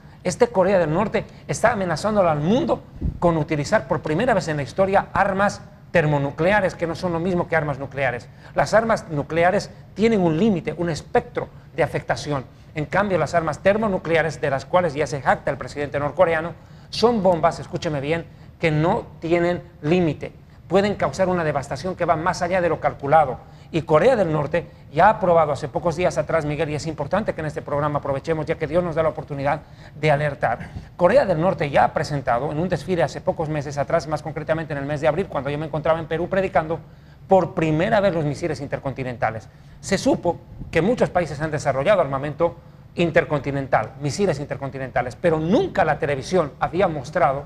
Corea del Norte está amenazando al mundo con utilizar por primera vez en la historia armas termonucleares, que no son lo mismo que armas nucleares. Las armas nucleares tienen un límite, un espectro de afectación. En cambio, las armas termonucleares, de las cuales ya se jacta el presidente norcoreano, son bombas, escúcheme bien, que no tienen límite. Pueden causar una devastación que va más allá de lo calculado. Y Corea del Norte ya ha aprobado hace pocos días atrás, Miguel, y es importante que en este programa aprovechemos, ya que Dios nos da la oportunidad de alertar. Corea del Norte ya ha presentado en un desfile hace pocos meses atrás, más concretamente en el mes de abril, cuando yo me encontraba en Perú predicando, por primera vez los misiles intercontinentales. Se supo que muchos países han desarrollado armamento intercontinental, misiles intercontinentales, pero nunca la televisión había mostrado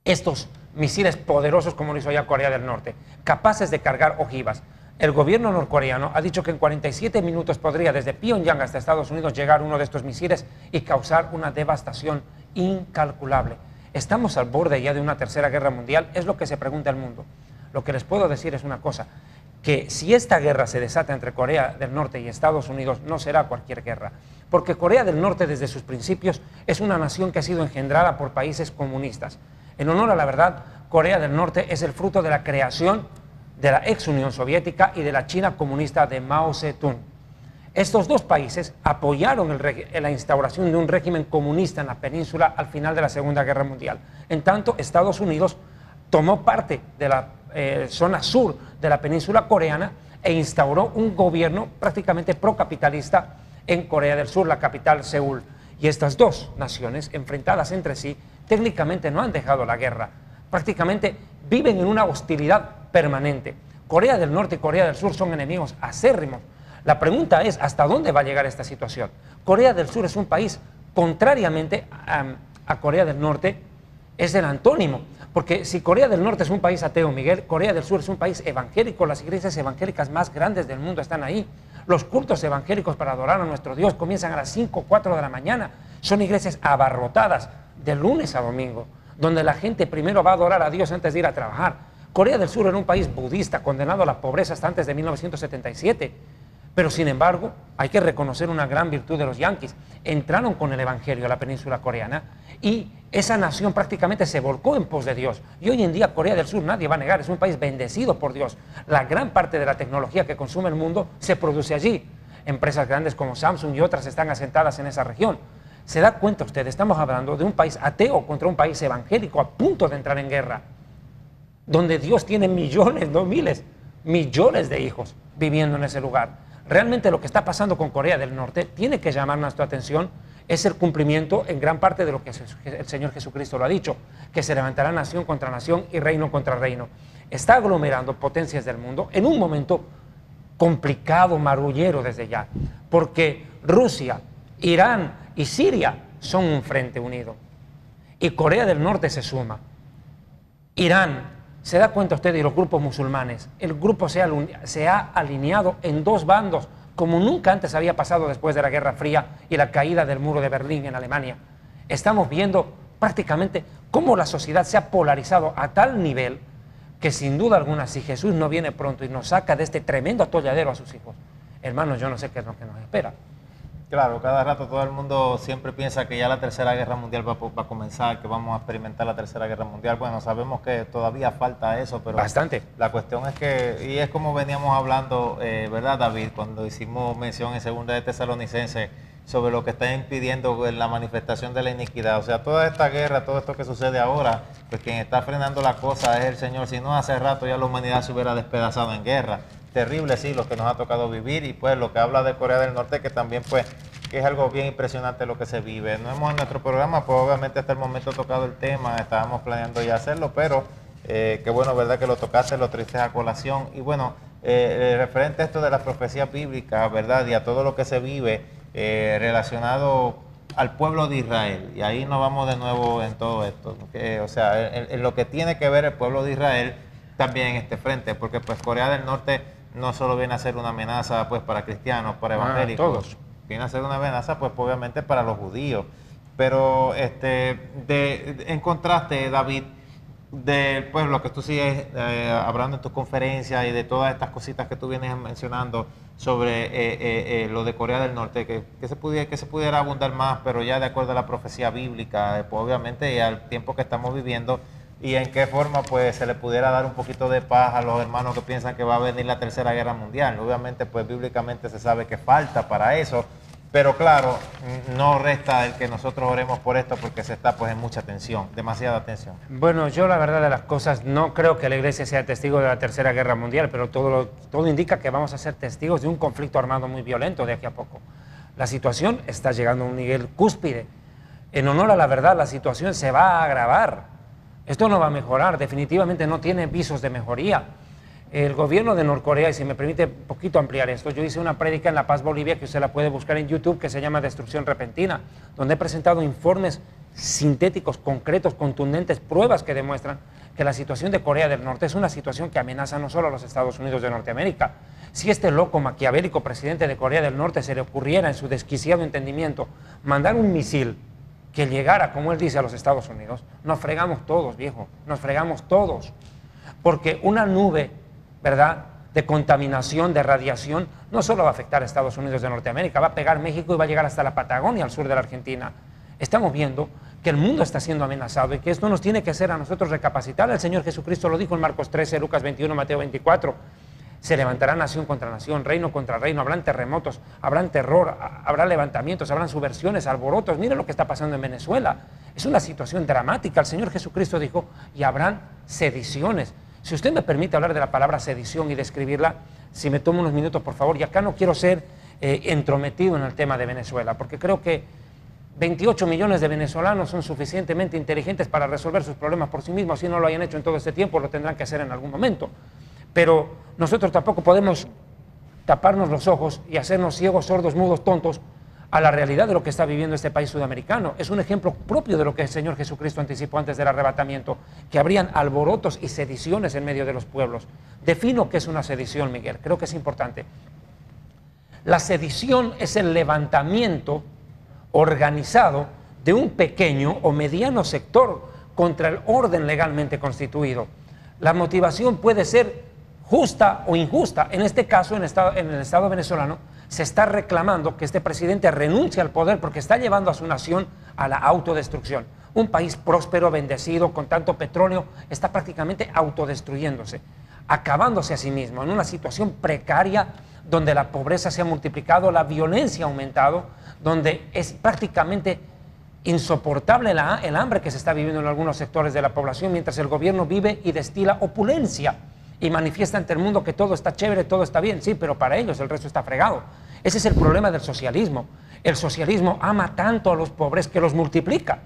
estos misiles poderosos como lo hizo ya Corea del Norte, capaces de cargar ojivas. El gobierno norcoreano ha dicho que en 47 minutos podría desde Pyongyang hasta Estados Unidos llegar uno de estos misiles y causar una devastación incalculable. ¿Estamos al borde ya de una tercera guerra mundial? Es lo que se pregunta el mundo. Lo que les puedo decir es una cosa, que si esta guerra se desata entre Corea del Norte y Estados Unidos, no será cualquier guerra, porque Corea del Norte desde sus principios es una nación que ha sido engendrada por países comunistas. En honor a la verdad, Corea del Norte es el fruto de la creación de la ex Unión Soviética y de la China comunista de Mao Zedong. Estos dos países apoyaron la instauración de un régimen comunista en la península al final de la Segunda Guerra Mundial. En tanto, Estados Unidos tomó parte de la zona sur de la península coreana e instauró un gobierno prácticamente procapitalista en Corea del Sur, la capital Seúl. Y estas dos naciones, enfrentadas entre sí, técnicamente no han dejado la guerra. Prácticamente viven en una hostilidad permanente. Corea del Norte y Corea del Sur son enemigos acérrimos. La pregunta es, ¿hasta dónde va a llegar esta situación? Corea del Sur es un país, contrariamente a Corea del Norte, es el antónimo. Porque si Corea del Norte es un país ateo, Miguel, Corea del Sur es un país evangélico. Las iglesias evangélicas más grandes del mundo están ahí. Los cultos evangélicos para adorar a nuestro Dios comienzan a las 5 o 4 de la mañana. Son iglesias abarrotadas de lunes a domingo, donde la gente primero va a adorar a Dios antes de ir a trabajar. Corea del Sur era un país budista, condenado a la pobreza hasta antes de 1977. Pero sin embargo, hay que reconocer una gran virtud de los yanquis. Entraron con el evangelio a la península coreana y esa nación prácticamente se volcó en pos de Dios. Y hoy en día Corea del Sur, nadie va a negar, es un país bendecido por Dios. La gran parte de la tecnología que consume el mundo se produce allí. Empresas grandes como Samsung y otras están asentadas en esa región. ¿Se da cuenta usted? Estamos hablando de un país ateo contra un país evangélico a punto de entrar en guerra, donde Dios tiene millones, no miles, millones de hijos viviendo en ese lugar. Realmente lo que está pasando con Corea del Norte tiene que llamar nuestra atención, es el cumplimiento en gran parte de lo que el Señor Jesucristo lo ha dicho, que se levantará nación contra nación y reino contra reino. Está aglomerando potencias del mundo en un momento complicado, marullero desde ya, porque Rusia, Irán y Siria son un frente unido y Corea del Norte se suma. Irán, ¿se da cuenta usted de los grupos musulmanes? El grupo se ha alineado en dos bandos, como nunca antes había pasado después de la Guerra Fría y la caída del muro de Berlín en Alemania. Estamos viendo prácticamente cómo la sociedad se ha polarizado a tal nivel que sin duda alguna, si Jesús no viene pronto y nos saca de este tremendo atolladero a sus hijos, hermanos, yo no sé qué es lo que nos espera. Claro, cada rato todo el mundo siempre piensa que ya la Tercera Guerra Mundial va a comenzar, que vamos a experimentar la Tercera Guerra Mundial. Bueno, sabemos que todavía falta eso, pero bastante. La cuestión es que, y es como veníamos hablando, ¿verdad, David? Cuando hicimos mención en Segunda de Tesalonicenses sobre lo que está impidiendo la manifestación de la iniquidad. O sea, toda esta guerra, todo esto que sucede ahora, pues quien está frenando la cosa es el Señor. Si no, hace rato ya la humanidad se hubiera despedazado en guerra. Terrible, sí, lo que nos ha tocado vivir, y pues lo que habla de Corea del Norte, que también pues que es algo bien impresionante lo que se vive. No hemos en nuestro programa, pues obviamente hasta el momento tocado el tema, estábamos planeando ya hacerlo, pero qué bueno, verdad, que lo tocaste, lo triste a colación. Y bueno, referente a esto de las profecías bíblicas, verdad, y a todo lo que se vive relacionado al pueblo de Israel, y ahí nos vamos de nuevo en todo esto, o sea, en lo que tiene que ver el pueblo de Israel también en este frente, porque pues Corea del Norte no solo viene a ser una amenaza pues para cristianos, para evangélicos, todos. Viene a ser una amenaza pues obviamente para los judíos. Pero en contraste, David, de pues lo que tú sigues hablando en tus conferencias y de todas estas cositas que tú vienes mencionando sobre lo de Corea del Norte, que se pudiera abundar más, pero ya de acuerdo a la profecía bíblica, pues obviamente y al tiempo que estamos viviendo, y en qué forma pues se le pudiera dar un poquito de paz a los hermanos que piensan que va a venir la Tercera Guerra Mundial. Obviamente pues bíblicamente se sabe que falta para eso, pero claro, no resta el que nosotros oremos por esto porque se está pues en mucha tensión, demasiada tensión. Bueno, yo la verdad de las cosas no creo que la iglesia sea testigo de la Tercera Guerra Mundial, pero todo indica que vamos a ser testigos de un conflicto armado muy violento de aquí a poco. La situación está llegando a un nivel cúspide. En honor a la verdad, la situación se va a agravar. Esto no va a mejorar, definitivamente no tiene visos de mejoría. El gobierno de Norcorea, y si me permite un poquito ampliar esto, yo hice una prédica en La Paz, Bolivia, que usted la puede buscar en YouTube, que se llama Destrucción Repentina, donde he presentado informes sintéticos, concretos, contundentes, pruebas que demuestran que la situación de Corea del Norte es una situación que amenaza no solo a los Estados Unidos de Norteamérica. Si este loco maquiavélico presidente de Corea del Norte se le ocurriera en su desquiciado entendimiento mandar un misil que llegara, como él dice, a los Estados Unidos, nos fregamos todos, viejo, nos fregamos todos, porque una nube, ¿verdad?, de contaminación, de radiación, no solo va a afectar a Estados Unidos de Norteamérica, va a pegar México y va a llegar hasta la Patagonia, al sur de la Argentina. Estamos viendo que el mundo está siendo amenazado y que esto nos tiene que hacer a nosotros recapacitar. El Señor Jesucristo lo dijo en Marcos 13, Lucas 21, Mateo 24. Se levantará nación contra nación, reino contra reino, habrán terremotos, habrán terror, habrá levantamientos, habrán subversiones, alborotos. Miren lo que está pasando en Venezuela. Es una situación dramática. El Señor Jesucristo dijo, y habrán sediciones. Si usted me permite hablar de la palabra sedición y describirla, si me tomo unos minutos, por favor, y acá no quiero ser entrometido en el tema de Venezuela, porque creo que 28 millones de venezolanos son suficientemente inteligentes para resolver sus problemas por sí mismos. Si no lo hayan hecho en todo este tiempo, lo tendrán que hacer en algún momento. Pero nosotros tampoco podemos taparnos los ojos y hacernos ciegos, sordos, mudos, tontos a la realidad de lo que está viviendo este país sudamericano. Es un ejemplo propio de lo que el Señor Jesucristo anticipó antes del arrebatamiento, que habrían alborotos y sediciones en medio de los pueblos. Defino qué es una sedición, Miguel, creo que es importante. La sedición es el levantamiento organizado de un pequeño o mediano sector contra el orden legalmente constituido. La motivación puede ser justa o injusta. En este caso, en el Estado venezolano, se está reclamando que este presidente renuncie al poder porque está llevando a su nación a la autodestrucción. Un país próspero, bendecido, con tanto petróleo, está prácticamente autodestruyéndose, acabándose a sí mismo, en una situación precaria donde la pobreza se ha multiplicado, la violencia ha aumentado, donde es prácticamente insoportable el hambre que se está viviendo en algunos sectores de la población, mientras el gobierno vive y destila opulencia y manifiesta ante el mundo que todo está chévere, todo está bien. Sí, pero para ellos el resto está fregado. Ese es el problema del socialismo. El socialismo ama tanto a los pobres que los multiplica.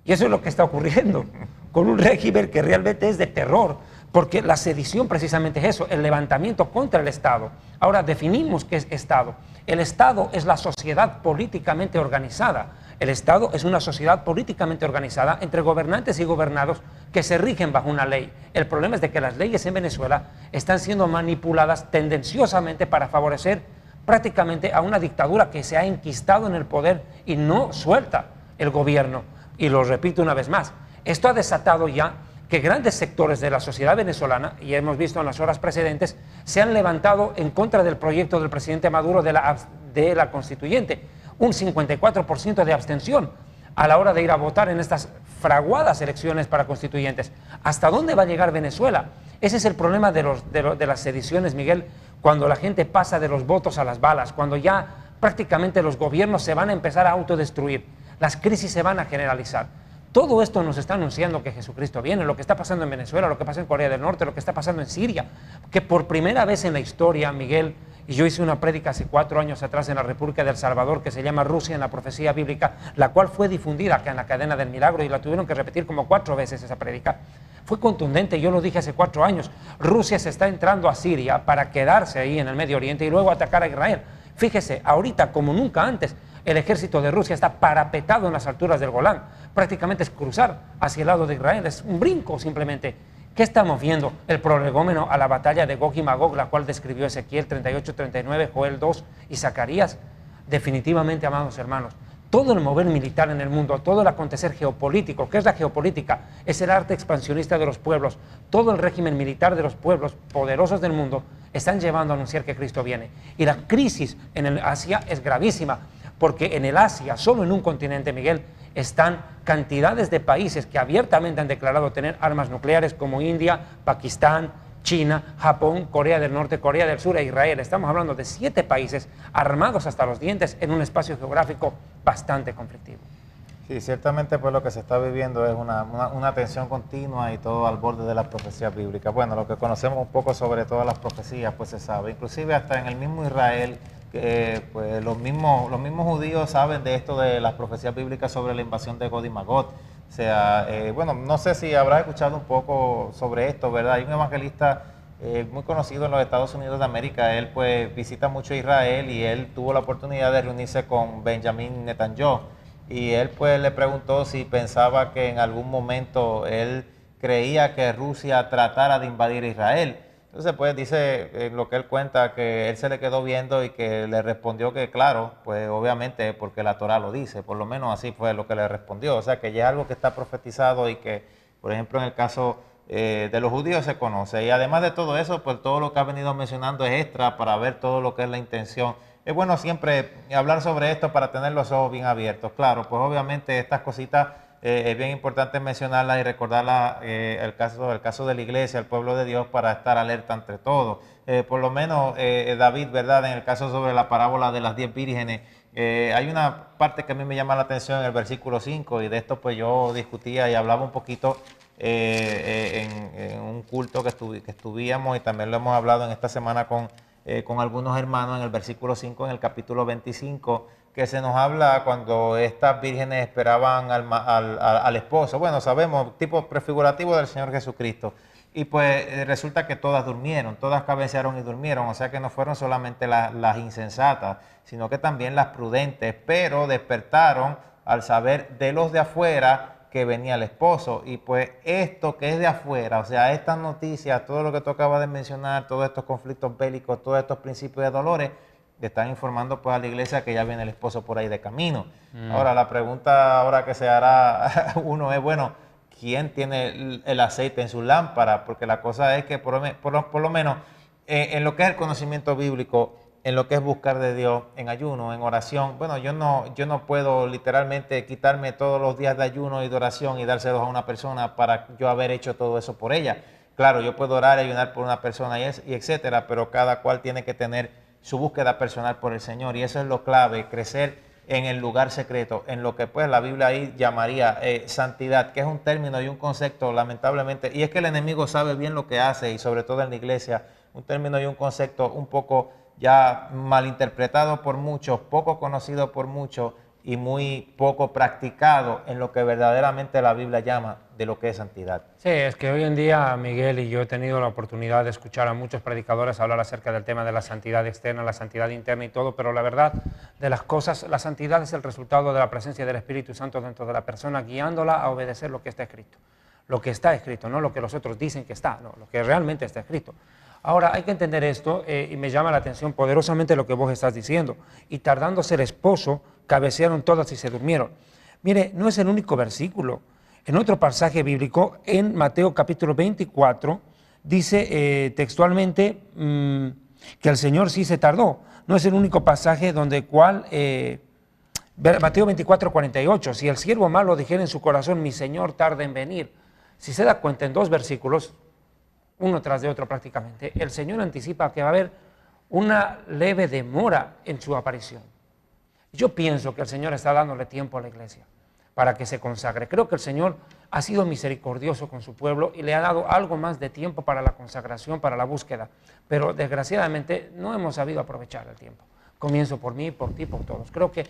Y eso es lo que está ocurriendo con un régimen que realmente es de terror, porque la sedición precisamente es eso, el levantamiento contra el Estado. Ahora definimos qué es Estado. El Estado es la sociedad políticamente organizada. El Estado es una sociedad políticamente organizada entre gobernantes y gobernados que se rigen bajo una ley. El problema es de que las leyes en Venezuela están siendo manipuladas tendenciosamente para favorecer prácticamente a una dictadura que se ha enquistado en el poder y no suelta el gobierno. Y lo repito una vez más, esto ha desatado ya que grandes sectores de la sociedad venezolana, y hemos visto en las horas precedentes, se han levantado en contra del proyecto del presidente Maduro de la constituyente. Un 54% de abstención a la hora de ir a votar en estas fraguadas elecciones para constituyentes. ¿Hasta dónde va a llegar Venezuela? Ese es el problema de las sediciones, Miguel, cuando la gente pasa de los votos a las balas, cuando ya prácticamente los gobiernos se van a empezar a autodestruir, las crisis se van a generalizar. Todo esto nos está anunciando que Jesucristo viene, lo que está pasando en Venezuela, lo que pasa en Corea del Norte, lo que está pasando en Siria, que por primera vez en la historia, Miguel, y yo hice una prédica hace 4 años atrás en la República de El Salvador que se llama Rusia en la profecía bíblica, la cual fue difundida acá en la cadena del milagro y la tuvieron que repetir como 4 veces esa prédica. Fue contundente, yo lo dije hace 4 años. Rusia se está entrando a Siria para quedarse ahí en el Medio Oriente y luego atacar a Israel. Fíjese, ahorita como nunca antes, el ejército de Rusia está parapetado en las alturas del Golán. Prácticamente es cruzar hacia el lado de Israel, es un brinco simplemente. ¿Qué estamos viendo? El prolegómeno a la batalla de Gog y Magog, la cual describió Ezequiel 38-39, Joel 2 y Zacarías. Definitivamente, amados hermanos, todo el mover militar en el mundo, todo el acontecer geopolítico, ¿qué es la geopolítica? Es el arte expansionista de los pueblos. Todo el régimen militar de los pueblos poderosos del mundo están llevando a anunciar que Cristo viene. Y la crisis en el Asia es gravísima, porque en el Asia, solo en un continente, Miguel, están cantidades de países que abiertamente han declarado tener armas nucleares, como India, Pakistán, China, Japón, Corea del Norte, Corea del Sur e Israel. Estamos hablando de 7 países armados hasta los dientes en un espacio geográfico bastante conflictivo. Sí, ciertamente pues lo que se está viviendo es una tensión continua y todo al borde de las profecías bíblicas. Bueno, lo que conocemos un poco sobre todas las profecías pues se sabe, inclusive hasta en el mismo Israel, pues los mismos judíos saben de esto de las profecías bíblicas sobre la invasión de Gog y Magog. O sea, bueno, no sé si habrás escuchado un poco sobre esto, ¿verdad? Hay un evangelista muy conocido en los Estados Unidos de América. Él pues visita mucho Israel y él tuvo la oportunidad de reunirse con Benjamin Netanyahu. Y él pues le preguntó si pensaba que en algún momento él creía que Rusia tratara de invadir Israel. Entonces pues dice lo que él cuenta, que él se le quedó viendo y que le respondió que claro, pues obviamente porque la Torá lo dice, por lo menos así fue lo que le respondió. O sea que ya es algo que está profetizado y que, por ejemplo, en el caso de los judíos se conoce. Y además de todo eso, pues todo lo que ha venido mencionando es extra para ver todo lo que es la intención. Es bueno siempre hablar sobre esto para tener los ojos bien abiertos. Claro, pues obviamente estas cositas es bien importante mencionarlas y recordarlas, el caso de la iglesia, el pueblo de Dios, para estar alerta entre todos. Por lo menos David, ¿verdad? En el caso sobre la parábola de las 10 vírgenes, hay una parte que a mí me llama la atención en el versículo 5 y de esto pues yo discutía y hablaba un poquito en un culto que estuvimos y también lo hemos hablado en esta semana con algunos hermanos en el versículo 5, en el capítulo 25, que se nos habla cuando estas vírgenes esperaban al esposo. Bueno, sabemos, tipo prefigurativo del Señor Jesucristo. Y pues resulta que todas durmieron, todas cabecearon y durmieron. O sea que no fueron solamente las insensatas, sino que también las prudentes, pero despertaron al saber de los de afuera que venía el esposo. Y pues esto que es de afuera, o sea, estas noticias, todo lo que tú acabas de mencionar, todos estos conflictos bélicos, todos estos principios de dolores, le están informando pues a la iglesia que ya viene el esposo por ahí de camino. Ahora, la pregunta ahora que se hará uno es, bueno, ¿quién tiene el aceite en su lámpara? Porque la cosa es que por lo menos en lo que es el conocimiento bíblico, en lo que es buscar de Dios, en ayuno, en oración, bueno, yo no puedo literalmente quitarme todos los días de ayuno y de oración y dárselos a una persona para yo haber hecho todo eso por ella. Claro, yo puedo orar y ayunar por una persona y etcétera, pero cada cual tiene que tener su búsqueda personal por el Señor, y eso es lo clave, crecer en el lugar secreto, en lo que pues la Biblia ahí llamaría santidad, que es un término y un concepto lamentablemente, y es que el enemigo sabe bien lo que hace, y sobre todo en la iglesia, un término y un concepto un poco ya malinterpretado por muchos, poco conocido por muchos y muy poco practicado en lo que verdaderamente la Biblia llama de lo que es santidad. Sí, es que hoy en día, Miguel, y yo he tenido la oportunidad de escuchar a muchos predicadores hablar acerca del tema de la santidad externa, la santidad interna y todo, pero la verdad de las cosas, la santidad es el resultado de la presencia del Espíritu Santo dentro de la persona, guiándola a obedecer lo que está escrito. Lo que está escrito, no lo que los otros dicen que está, no, lo que realmente está escrito. Ahora, hay que entender esto, y me llama la atención poderosamente lo que vos estás diciendo. Y tardándose el esposo, cabecearon todas y se durmieron. Mire, no es el único versículo. En otro pasaje bíblico, en Mateo capítulo 24, dice textualmente que el Señor sí se tardó. No es el único pasaje donde Mateo 24, 48, si el siervo malo dijera en su corazón, mi Señor tarda en venir. Si se da cuenta, en 2 versículos, uno tras de otro prácticamente, el Señor anticipa que va a haber una leve demora en su aparición. Yo pienso que el Señor está dándole tiempo a la iglesia para que se consagre. Creo que el Señor ha sido misericordioso con su pueblo y le ha dado algo más de tiempo para la consagración, para la búsqueda. Pero desgraciadamente no hemos sabido aprovechar el tiempo. Comienzo por mí, por ti, por todos. Creo que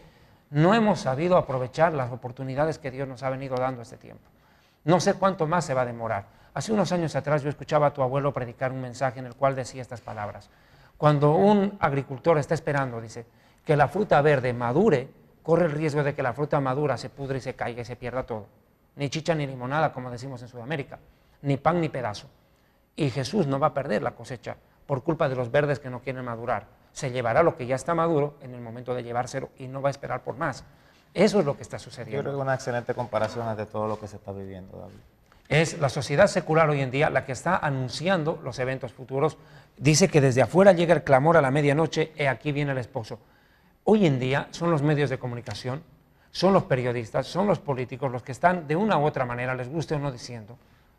no hemos sabido aprovechar las oportunidades que Dios nos ha venido dando este tiempo. No sé cuánto más se va a demorar. Hace unos años atrás yo escuchaba a tu abuelo predicar un mensaje en el cual decía estas palabras. Cuando un agricultor está esperando, dice, que la fruta verde madure, corre el riesgo de que la fruta madura se pudre y se caiga y se pierda todo. Ni chicha ni limonada, como decimos en Sudamérica, ni pan ni pedazo. Y Jesús no va a perder la cosecha por culpa de los verdes que no quieren madurar. Se llevará lo que ya está maduro en el momento de llevárselo y no va a esperar por más. Eso es lo que está sucediendo. Yo creo que es una excelente comparación de todo lo que se está viviendo, David. Es la sociedad secular hoy en día la que está anunciando los eventos futuros. Dice que desde afuera llega el clamor a la medianoche, aquí viene el esposo. Hoy en día son los medios de comunicación son los periodistas, son los políticos los que están de una u otra manera, les guste o no, diciendo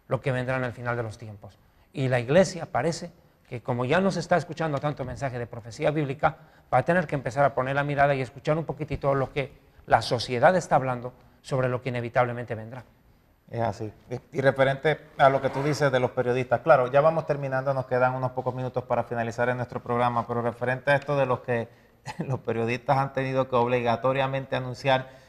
lo que vendrá en el final de los tiempos. Y la Iglesia parece que, como ya no se está escuchando tanto mensaje de profecía bíblica, va a tener que empezar a poner la mirada y escuchar un poquitito lo que la sociedad está hablando sobre lo que inevitablemente vendrá. Es así. Y referente a lo que tú dices de los periodistas, claro, ya vamos terminando, nos quedan unos pocos minutos para finalizar en nuestro programa, pero referente a esto de los que los periodistas han tenido que obligatoriamente anunciar.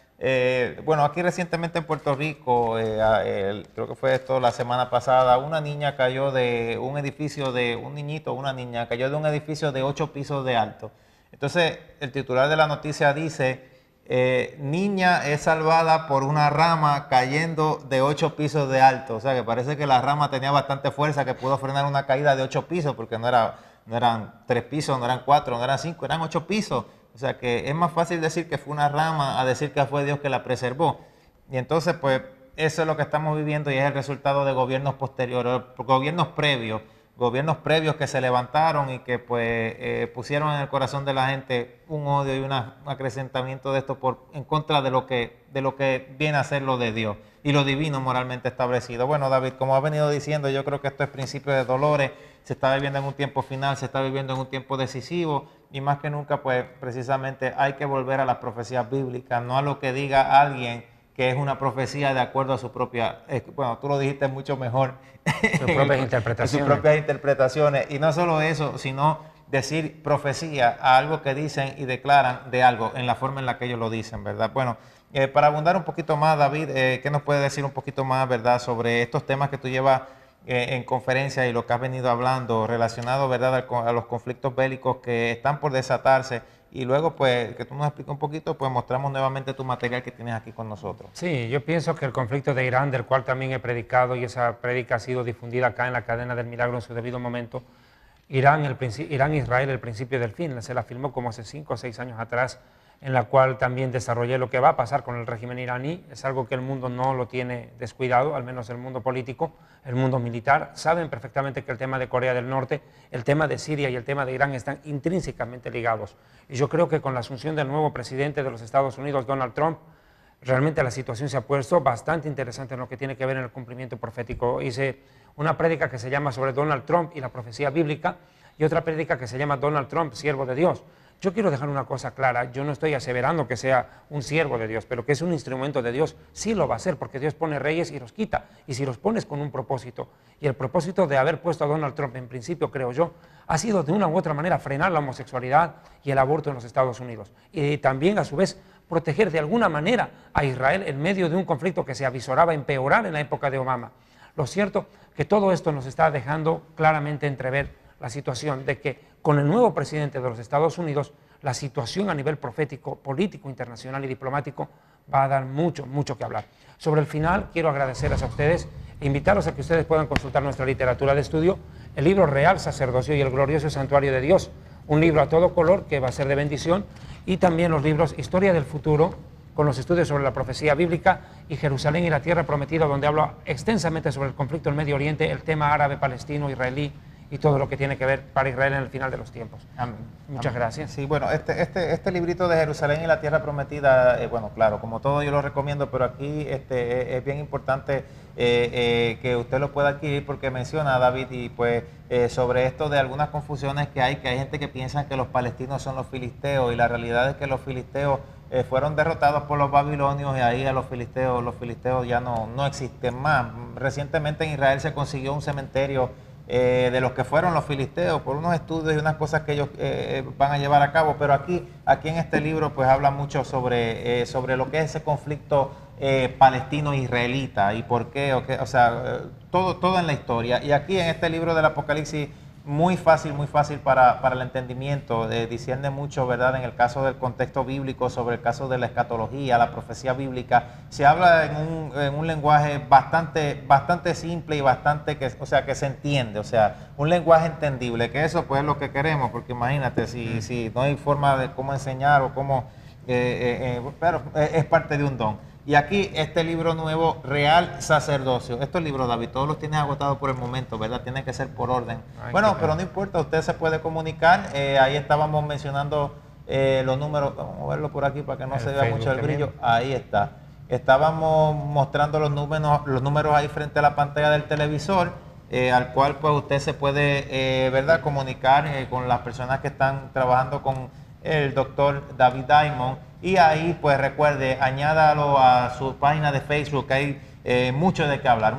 Bueno, aquí recientemente en Puerto Rico, creo que fue esto la semana pasada, una niña cayó de un edificio una niña cayó de un edificio de 8 pisos de alto. Entonces, el titular de la noticia dice, niña es salvada por una rama cayendo de 8 pisos de alto. O sea, que parece que la rama tenía bastante fuerza, que pudo frenar una caída de 8 pisos, porque no eran 3 pisos, no eran 4, no eran 5, eran 8 pisos. O sea que es más fácil decir que fue una rama a decir que fue Dios que la preservó. Y entonces, pues, eso es lo que estamos viviendo y es el resultado de gobiernos posteriores, gobiernos previos que se levantaron y que, pues, pusieron en el corazón de la gente un odio y un acrecentamiento de esto en contra de lo que viene a ser lo de Dios y lo divino moralmente establecido. Bueno, David, como ha venido diciendo, yo creo que esto es principio de dolores, se está viviendo en un tiempo final, se está viviendo en un tiempo decisivo y más que nunca, pues, precisamente hay que volver a las profecías bíblicas, no a lo que diga alguien que es una profecía de acuerdo a su propia, bueno, tú lo dijiste mucho mejor. Sus propias interpretaciones. Sus propias interpretaciones. Y no solo eso, sino decir profecía a algo que dicen y declaran de algo en la forma en la que ellos lo dicen, ¿verdad? Bueno, para abundar un poquito más, David, ¿qué nos puede decir un poquito más, verdad, sobre estos temas que tú llevas en conferencia y lo que has venido hablando relacionado, verdad, a los conflictos bélicos que están por desatarse? Y luego, pues, que tú nos expliques un poquito, pues mostramos nuevamente tu material que tienes aquí con nosotros. Sí, yo pienso que el conflicto de Irán, del cual también he predicado, y esa prédica ha sido difundida acá en la cadena del milagro en su debido momento, Irán-Israel, el principio del fin, se la filmó como hace 5 o 6 años atrás, en la cual también desarrollé lo que va a pasar con el régimen iraní. Es algo que el mundo no lo tiene descuidado, al menos el mundo político, el mundo militar. Saben perfectamente que el tema de Corea del Norte, el tema de Siria y el tema de Irán están intrínsecamente ligados. Y yo creo que con la asunción del nuevo presidente de los Estados Unidos, Donald Trump, realmente la situación se ha puesto bastante interesante en lo que tiene que ver en el cumplimiento profético. Hice una prédica que se llama sobre Donald Trump y la profecía bíblica y otra prédica que se llama Donald Trump, siervo de Dios. Yo quiero dejar una cosa clara, yo no estoy aseverando que sea un siervo de Dios, pero que es un instrumento de Dios, sí lo va a ser, porque Dios pone reyes y los quita, y si los pones con un propósito, y el propósito de haber puesto a Donald Trump, en principio, creo yo, ha sido de una u otra manera frenar la homosexualidad y el aborto en los Estados Unidos, y también, a su vez, proteger de alguna manera a Israel en medio de un conflicto que se avisoraba empeorar en la época de Obama. Lo cierto que todo esto nos está dejando claramente entrever la situación de que con el nuevo presidente de los Estados Unidos, la situación a nivel profético, político, internacional y diplomático va a dar mucho, mucho que hablar. Sobre el final, quiero agradecerles a ustedes e invitarlos a que ustedes puedan consultar nuestra literatura de estudio, el libro Real Sacerdocio y el Glorioso Santuario de Dios, un libro a todo color que va a ser de bendición, y también los libros Historia del Futuro, con los estudios sobre la profecía bíblica, y Jerusalén y la Tierra Prometida, donde hablo extensamente sobre el conflicto en Medio Oriente, el tema árabe, palestino, israelí, y todo lo que tiene que ver para Israel en el final de los tiempos. Amén. Muchas gracias. Sí, bueno, este librito de Jerusalén y la Tierra Prometida, bueno, claro, como todo yo lo recomiendo, pero aquí es bien importante que usted lo pueda adquirir porque menciona, David, y pues sobre esto de algunas confusiones que hay gente que piensa que los palestinos son los filisteos, y la realidad es que los filisteos fueron derrotados por los babilonios, y ahí a los filisteos ya no existen más. Recientemente en Israel se consiguió un cementerio de los que fueron los filisteos por unos estudios y unas cosas que ellos van a llevar a cabo, pero aquí en este libro pues habla mucho sobre lo que es ese conflicto palestino-israelita y por qué, o sea, todo en la historia. Y aquí en este libro del Apocalipsis, muy fácil para el entendimiento, discierne mucho, ¿verdad? En el caso del contexto bíblico, sobre el caso de la escatología, la profecía bíblica, se habla en un lenguaje bastante simple y bastante que se entiende, o sea, un lenguaje entendible, que eso pues es lo que queremos, porque imagínate, si no hay forma de cómo enseñar o cómo, pero es parte de un don. Y aquí este libro nuevo, Real Sacerdocio. Estos libros, David, todos los tienes agotados por el momento, ¿verdad? Tienen que ser por orden. Bueno, pero no importa, usted se puede comunicar. Ahí estábamos mencionando los números, vamos a verlo por aquí para que no se vea Facebook mucho el brillo. también. Ahí está. Estábamos mostrando los números ahí frente a la pantalla del televisor, al cual pues usted se puede, ¿verdad?, comunicar con las personas que están trabajando con el doctor David Diamond. Y ahí pues recuerde, añádalo a su página de Facebook, que hay mucho de qué hablar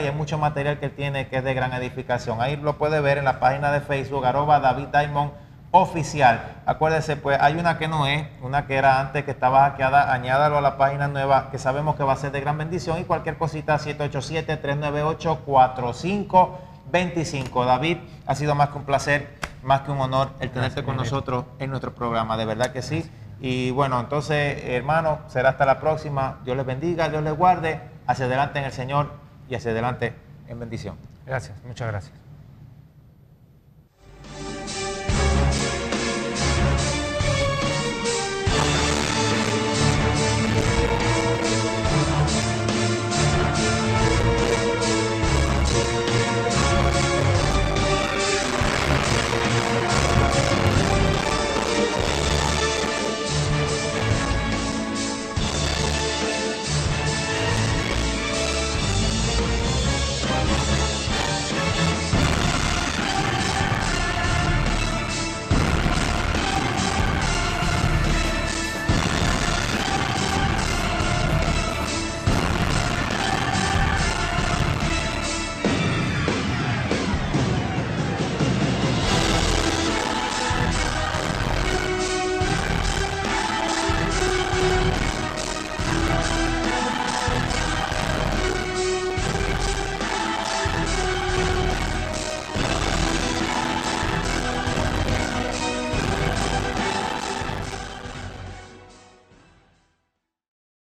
y hay mucho material que él tiene que es de gran edificación. Ahí lo puede ver en la página de Facebook, @DavidDiamond oficial. Acuérdese, pues hay una que no es, una que era antes que estaba hackeada, añádalo a la página nueva, que sabemos que va a ser de gran bendición, y cualquier cosita, 787-398-4525. David, ha sido más que un placer, más que un honor el tenerte con nosotros en nuestro programa, de verdad que sí. Y bueno, entonces, hermano, será hasta la próxima. Dios les bendiga, Dios les guarde, hacia adelante en el Señor y hacia adelante en bendición. Gracias, muchas gracias.